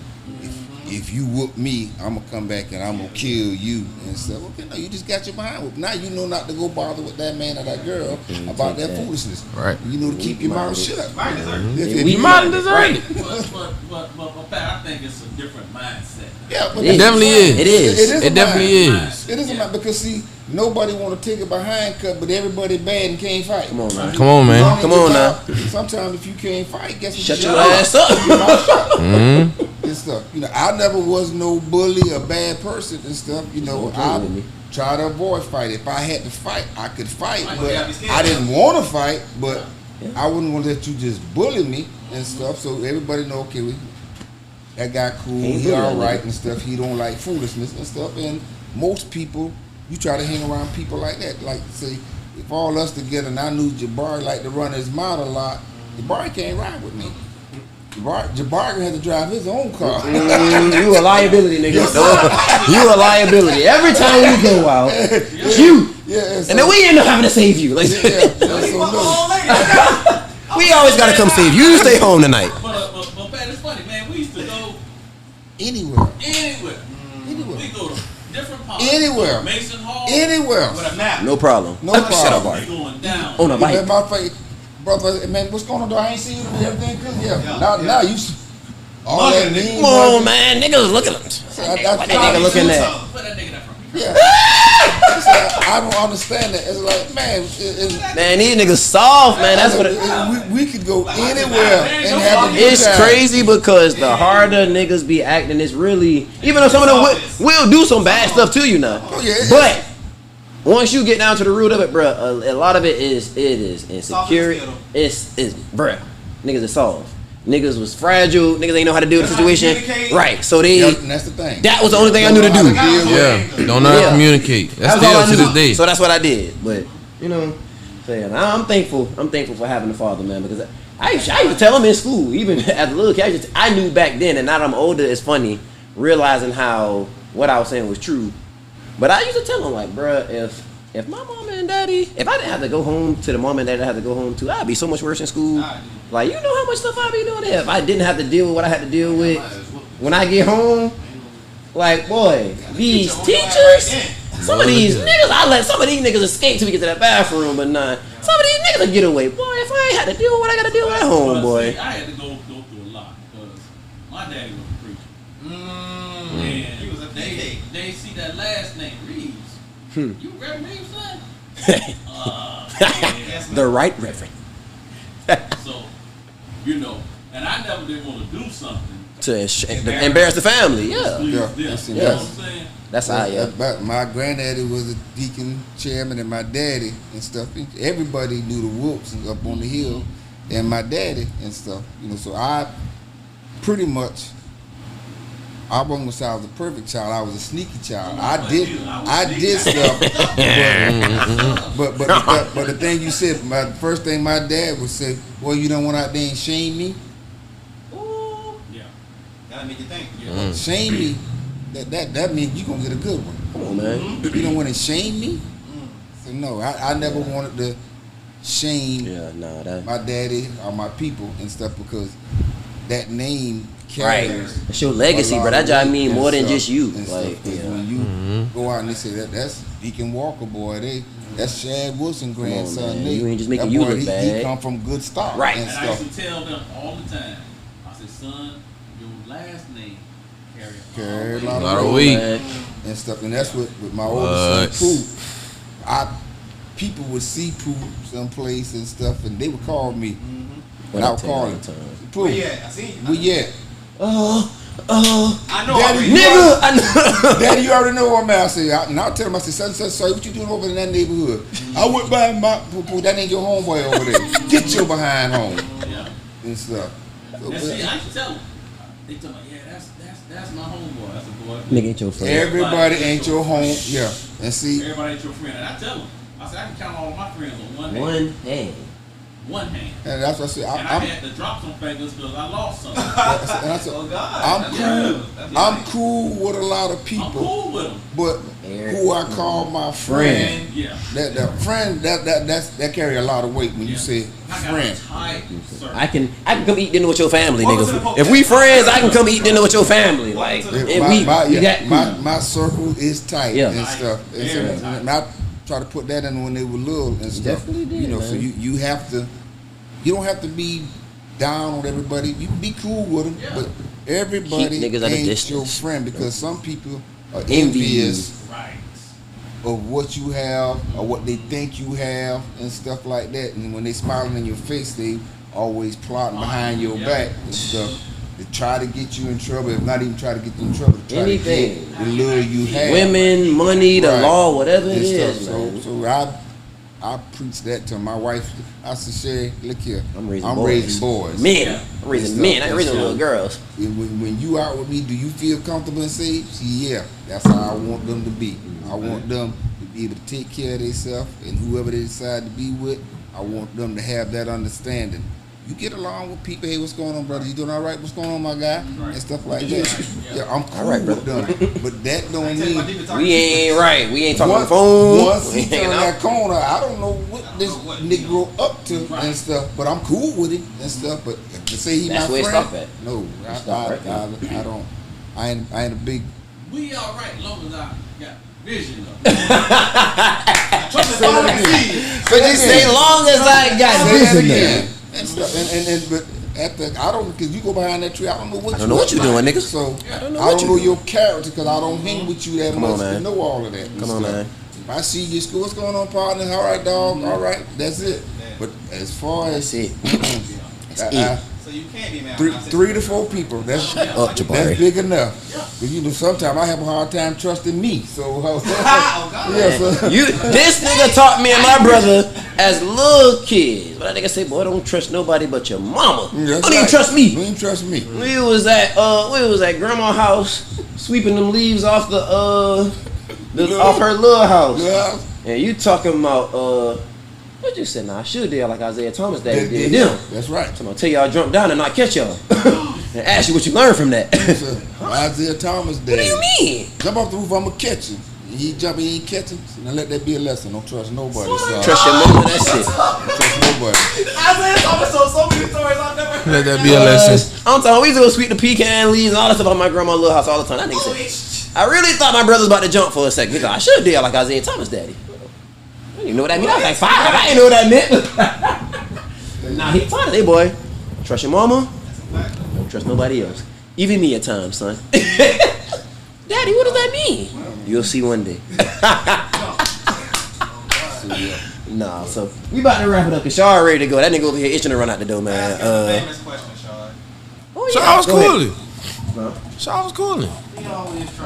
If you whoop me, I'm gonna come back and I'm gonna kill you and stuff. Okay, no, you just got your behind whooped. Now you know not to go bother with that man or that girl about that foolishness. Right. You know to keep your mouth shut. We might deserve it. But Pat, I think it's a different mindset. Yeah, but It definitely is. It is. It definitely is. It isn't because see, nobody want to take a behind cut, but everybody bad and can't fight. Come on, man. Come on, man. Come on now. Sometimes if you can't fight, guess what? Shut your ass up. Your mouth shut. And stuff. You know, I never was no bully or bad person and stuff. You know, I try to avoid fight. If I had to fight, I could fight, but I didn't want to fight. But I wouldn't want to let you just bully me and stuff. So everybody know, okay, that guy cool, he all right and stuff. He don't like foolishness and stuff. And most people, you try to hang around people like that. Like say, if all us together, and I knew Jabari liked to run his mouth a lot, Jabari can't ride with me. Jabari had to drive his own car. You a liability, nigga. You a liability. Every time we go out, you. Yeah, and then we end up having to save you. Like, we always gotta come save you. You stay home tonight. But Pat, it's funny, man. We used to go anywhere. We go to different parts. Anywhere. Mason Hall. Anywhere. With a map. No problem. No problem. Shut up, Bart. We going down. On a bike. My face, brother, man, what's going on? Though I ain't seen you. Everything good. Now you. All that mean. Come on, man. Niggas looking at what that nigga looking at? Where that nigga that from? Yeah. I don't understand that. It's like, man, these niggas soft, man. That's what it, we could go anywhere and have a good it's time. crazy because the harder niggas be acting, it's really, even though some of them will do some bad stuff to you now. Oh, yeah, but once you get down to the root of it, bruh, a lot of it is insecurity. It's bruh, niggas are soft. Niggas was fragile. Niggas ain't know how to deal with the situation. Right. So And that's the thing. that was the only thing I knew to do. Yeah, don't know how to communicate. That's That was all I still to knew. this day. So that's what I did. But you know, saying I'm thankful. I'm thankful for having a father, man, because I used to tell him in school, even as a little kid. I knew back then, and now that I'm older, it's funny realizing how what I was saying was true. But I used to tell him like, bruh, if my mom and daddy, if I didn't have to go home to the mom and daddy I had to go home to, I'd be so much worse in school. Like, you know how much stuff I'd be doing there if I didn't have to deal with what I had to deal with when I get home. Like, boy, these teachers, some of these niggas, I let some of these niggas escape till we get to that bathroom, but nah, some of these niggas will get away. Boy, if I ain't had to deal with what I got to deal with at home, boy. See, I had to go through a lot because my daddy was a preacher. And He was a PK. they see that last name, Reeves. You Reverend Reeves, son? Yes, The right reverend. So, you know, and I never did want to do something. To embarrass the family, yeah. Please Yeah, them. that's You it. know what I'm saying? That's how, yeah. But my granddaddy was a deacon chairman, and my daddy and stuff. Everybody knew the whoops up on the hill, and my daddy and stuff. You know, so I pretty much. I wasn't gonna say I was a perfect child. I was a sneaky child. I did stuff, but the thing you said, my first thing my dad would say, "Boy, you don't want out there and shame me, Yeah. Gotta make you think. Yeah. shame me." That means you gonna get a good one. Come on, man. You don't want to shame me. So no, I never wanted to shame Yeah, nah, that. my daddy or my people and stuff because that name Right. carries. It's your legacy, bro. That job mean more than just you. And Like, stuff, 'cause yeah. when you go out and they say that's Deacon Walker, boy, that's Shad Wilson grandson. man. Nate. You ain't just making That you boy, look he bad. come from good stock Right. and And I stuff. used to tell them all the time. I said, son, your last name Carry a lot lot of of weight. weight and stuff, and that's what with my older son Pooh. People would see Pooh someplace and stuff, and they would call me, and I would call him, Pooh, Where you at? I seen you. where you at? I know. Daddy, already. Nigga, I know. Daddy, you already know where I'm at. I say, and I'll tell him, I say, son, what you doing over in that neighborhood? I went by my Pooh, that ain't your homeboy over there. Get your behind home Yeah. and stuff. So, And see, I used to tell them. They tell me, yeah, that's my homeboy. That's a boy. Nigga ain't your friend. everybody ain't your home. Yeah, and see, Everybody ain't your friend. And I tell them, I said, I can count all of my friends on one hand. One hand. One hand. and that's what I said. And I I'm, had to drop some fingers because I lost some. and I said, Oh God. I'm cool. I'm cool with a lot of I'm people, cool with them. but who I call my friend, Yeah. that friend, that carry a lot of weight when you say I got friend. a tight circle. I can come eat dinner with your family, What was it nigga. about- If we friends, I can come eat dinner with your family. Like, was and it we got cool. my circle is tight Yeah. and stuff. And, so, Very tight. and I try to put that in when they were little and stuff. definitely did, you know, so man. you have to. You don't have to be down on everybody. You can be cool with them, Yeah. but everybody Keep niggas at a ain't distance. your friend because some people are Envy envious Right. of what you have or what they think you have and stuff like that. And when they smiling in your face, they always plotting behind your back and stuff to try to get you in trouble. If not even try to get you in trouble, to try Anything. to get the lure you have. Women, money, the Right. law, whatever it and is, stuff. man. So I preach that to my wife. I said, Sherry, look here. I'm raising boys. Men. Yeah. I'm raising And men. stuff. I ain't raising And little so- girls. When you out with me, do you feel comfortable and safe? See, yeah, that's how I want them to be. I want them to be able to take care of themselves, and whoever they decide to be with, I want them to have that understanding. You get along with people. Hey, what's going on, brother? You doing all right? What's going on, my guy? And stuff like that. Yeah, I'm cool All right, with brother. them, but that don't mean. We ain't right. We ain't talking on the Once phone. he We turn hanging out. that corner, I don't know what this Negro up to and stuff, but I'm cool with him and stuff. But to say he That's my where it friend, stop at. no, Stop right there. I don't. I ain't a big. We all right, long as I got vision of But you say long as I got Say that vision again and stuff. And but at the I don't because you go behind that tree. I don't know what I don't know what you doing, nigga. So I I don't don't know know, what you doing. your character because I don't hang with you that Come much on, to man. know all of that. and Come on, stuff. man. If I see you at school, what's going on, partner? All right, dog. All right, that's it. But as far as That's it. I- So you can't be mad. when I say- 3 to 4 people. That's Up, that's Jabari. big enough. Because you know, sometimes I have a hard time trusting me. So Oh God. yeah, so You, this nigga taught me and my brother as little kids, but that nigga say, boy, don't trust nobody but your mama. That's Don't even right. trust me. Don't even trust me. We was at grandma's house sweeping them leaves off off her little house. Yeah. And you talking about what you said? Nah, I should did like Isaiah Thomas daddy did them. That's right. So I'm gonna tell y'all jump down and not catch y'all. And ask you what you learned from that. So, Isaiah Thomas What dad. do you mean? Jump off the roof, I'ma catch him. He jump, he ain't catch him. Now let that be a lesson. Don't trust nobody. So, Trust your mama, that's it. trust nobody. Isaiah Thomas told so many stories I've never heard. Let that be a lesson. I'm talking, we used to go sweep the pecan leaves and all that stuff on my grandma's little house all the time. That nigga said, I really thought my brother was about to jump for a second. He thought I should do like Isaiah Thomas daddy. I didn't even know what that meant. I was like 5. I didn't know what that meant. Nah, he taught it. Hey boy, trust your mama. Don't trust nobody else. Even me at times, son. Daddy, what does that mean? You'll see one day. Nah, so we about to wrap it up because y'all ready to go. That nigga over here itching to run out the door, man. Famous question, Sean. Oh, Shaw was go ahead. cooling. No. Shaw was cooling. That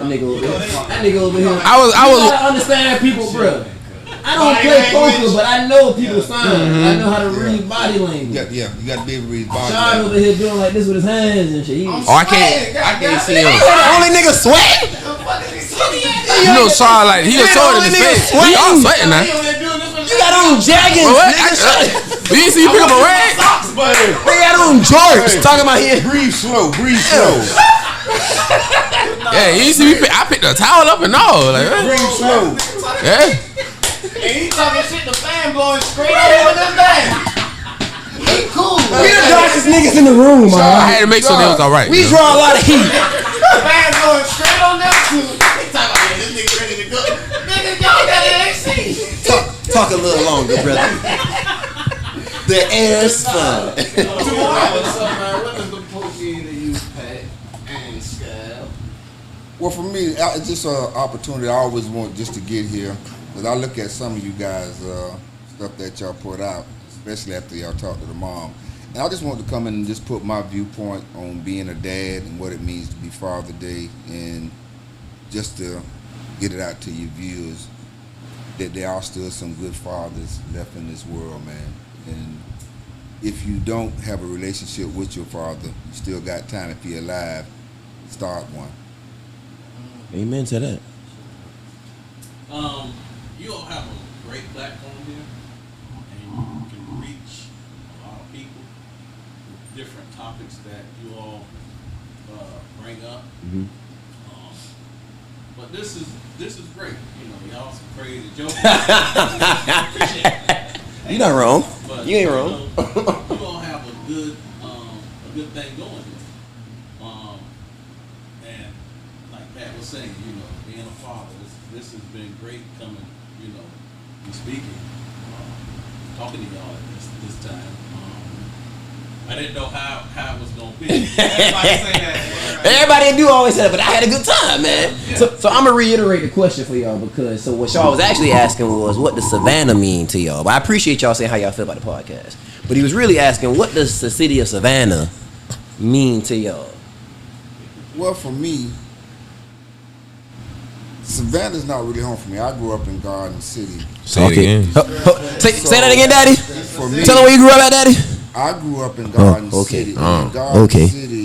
nigga over here. That nigga over here. I was- You gotta understand people, bro. I don't play poker, but I know people's signs. I know how to read body language. Yeah, you gotta be able to read his body. Sean over here doing like this with his hands and shit. He, Oh, I can't see him. only nigga sweat. You know, Shaw like he was sword in his face. We all sweating now. You got on jaggins, Bro, what? nigga. You didn't see you pick up a rag? They got on jorts. Talking about here. Breathe slow, breathe slow. Yeah, you didn't see me pick. I picked a towel up and all. Like, Breathe slow. yeah. And he talking shit, the fan blowing straight out of this thing. He cool. We the darkest niggas in the room, I man. had to make sure they was all right. We you know? draw a lot of heat. The fan blowing straight on them two. He talking about, yeah, this nigga ready to go. Nigga, y'all got an AC. Talk a little longer, brother. The air's fun. What's up, man? What does the protein that you pack and Scab? Well, for me, it's just an opportunity I always want just to get here. Because I look at some of you guys, stuff that y'all put out, especially after y'all talk to the mom. And I just want to come in and just put my viewpoint on being a dad and what it means to be Father Day, and just to get it out to your viewers that there are still some good fathers left in this world, man. And if you don't have a relationship with your father, you still got time. If you're alive, start one. Amen to that. You all have a great platform here, and you can reach a lot of people with different topics that you all bring up. But this is great. You know, y'all some crazy jokers. Appreciate it. You not wrong. But, You ain't wrong. You all have a good thing going here. And like Pat was saying, you know, being a father, this has been great coming, you know, and speaking, talking to y'all at this time. I didn't know how it was gonna be. Everybody say that. Everybody do always say that, but I had a good time, man. So I'm gonna reiterate the question for y'all because what y'all was actually asking was what does Savannah mean to y'all? But I appreciate y'all saying how y'all feel about the podcast. But he was really asking what does the city of Savannah mean to y'all? Well, for me, Savannah's not really home for me. I grew up in Garden City. Say it again. Say that again, Daddy. For me, Tell them where you grew up at, Daddy. I grew up in Garden okay. City. And in Garden okay. City,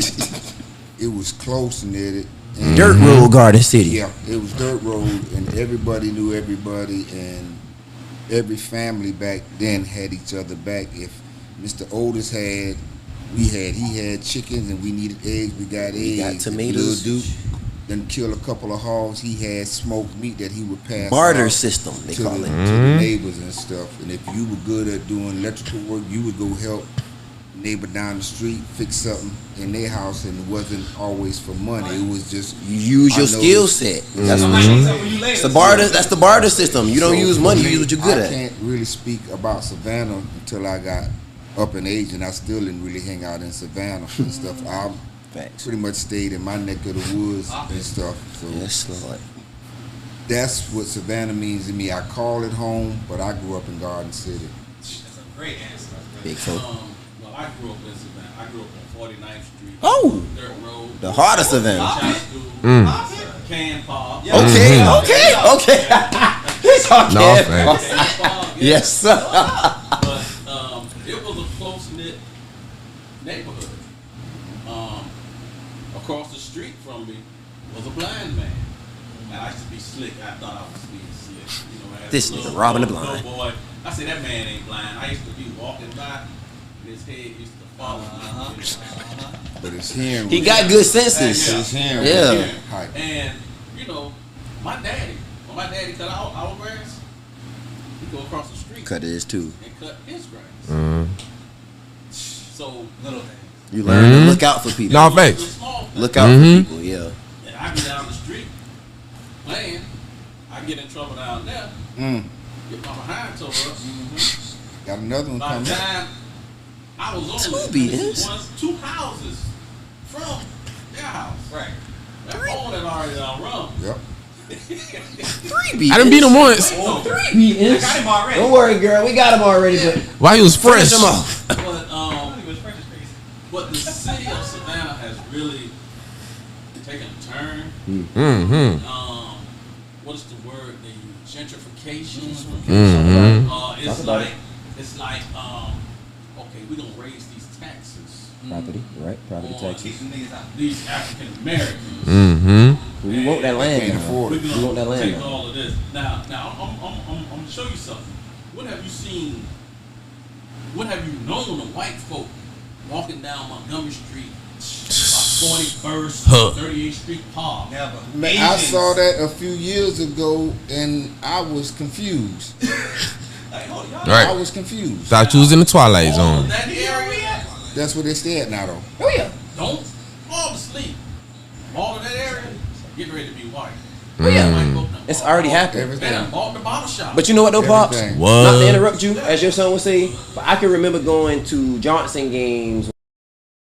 it was close knitted. And Dirt Road Garden City. Yeah, it was dirt road, and everybody knew everybody, and every family back then had each other back. If Mr. Otis he had chickens, and we needed eggs, we got eggs. got If tomatoes. Lil Duke then kill a couple of hogs, he had smoked meat that he would pass Barter out system, they to call the, it. to the neighbors and stuff. And if you were good at doing electrical work, you would go help neighbor down the street fix something in their house, and it wasn't always for money. It was just You use I your know skill this- set. That's what I need something for you later. That's the barter. That's the barter system. You don't So use for money. You me, use what you're good I at. can't really speak about Savannah until I got up in age, and I still didn't really hang out in Savannah and stuff. I Facts. pretty much stayed in my neck of the woods and stuff. So Yes, Lord. that's what Savannah means to me. I call it home, but I grew up in Garden City. That's a great answer. Big folk. Well, I grew up in Savannah. I grew up on 49th Street. Oh. Dirt Road. The heart of Savannah. High school. Can Pop. Okay. He's talking. No, thanks. Can Pop. Yes, sir. But it was a close knit neighborhood. Across the street from me was a blind man, and I used to be slick. I thought I was being slick. You know, as This a nigga little- robbing the little blind. Boy, I said that man ain't blind. I used to be walking by, and his head used to follow me. But his hearing. He was- got good senses. His hearing. Yeah. Was hype. And you know, my daddy, when my daddy cut our grass, he go across the street Cut his too. and cut his grass. Mm. So Little things. You learn to look out for people. No the facts. small things. Look out Mhm. for people. Yeah. And I be down the street playing. I get in trouble down there. Get my behind tore up. Got another one By coming. the time I was Two on beatings. two houses from their house. Right. That phone had already run. Yep. 3 beatings. I done beat him once. Oh, 3 I beatings. got him already. Don't worry, girl. We got him already. But Why he was fresh? finish him off. But He was fresh as crazy. but the city of Savannah has really taken a turn. Mm-hmm. What is the word they use? Gentrification. Mhm. It's about like okay, we're gonna raise these taxes Property, right? Property on taxes. Keep them niggas out. these African Americans. Mm-hmm. We want that land Can't now. afford We're it. gonna We want that land take now. all of this. Now I'm gonna show you something. What have you seen? What have you known of white folk walking down Montgomery Street, 41st, Huh. 38th Street Park? Never. Man, I Asians. saw that a few years ago and I was confused. Like, oh, y'all, I Right. was confused. Thought you was in the Twilight all Zone. of that area, That's where they stay at now, though. Oh yeah. don't fall asleep. All of that area, getting ready to be white. Mm. It's already happened. Everything. They done bought the bottle shop. But you know what though, Pops? Everything. What? Not to interrupt you, as your son would say, but I can remember going to Johnson games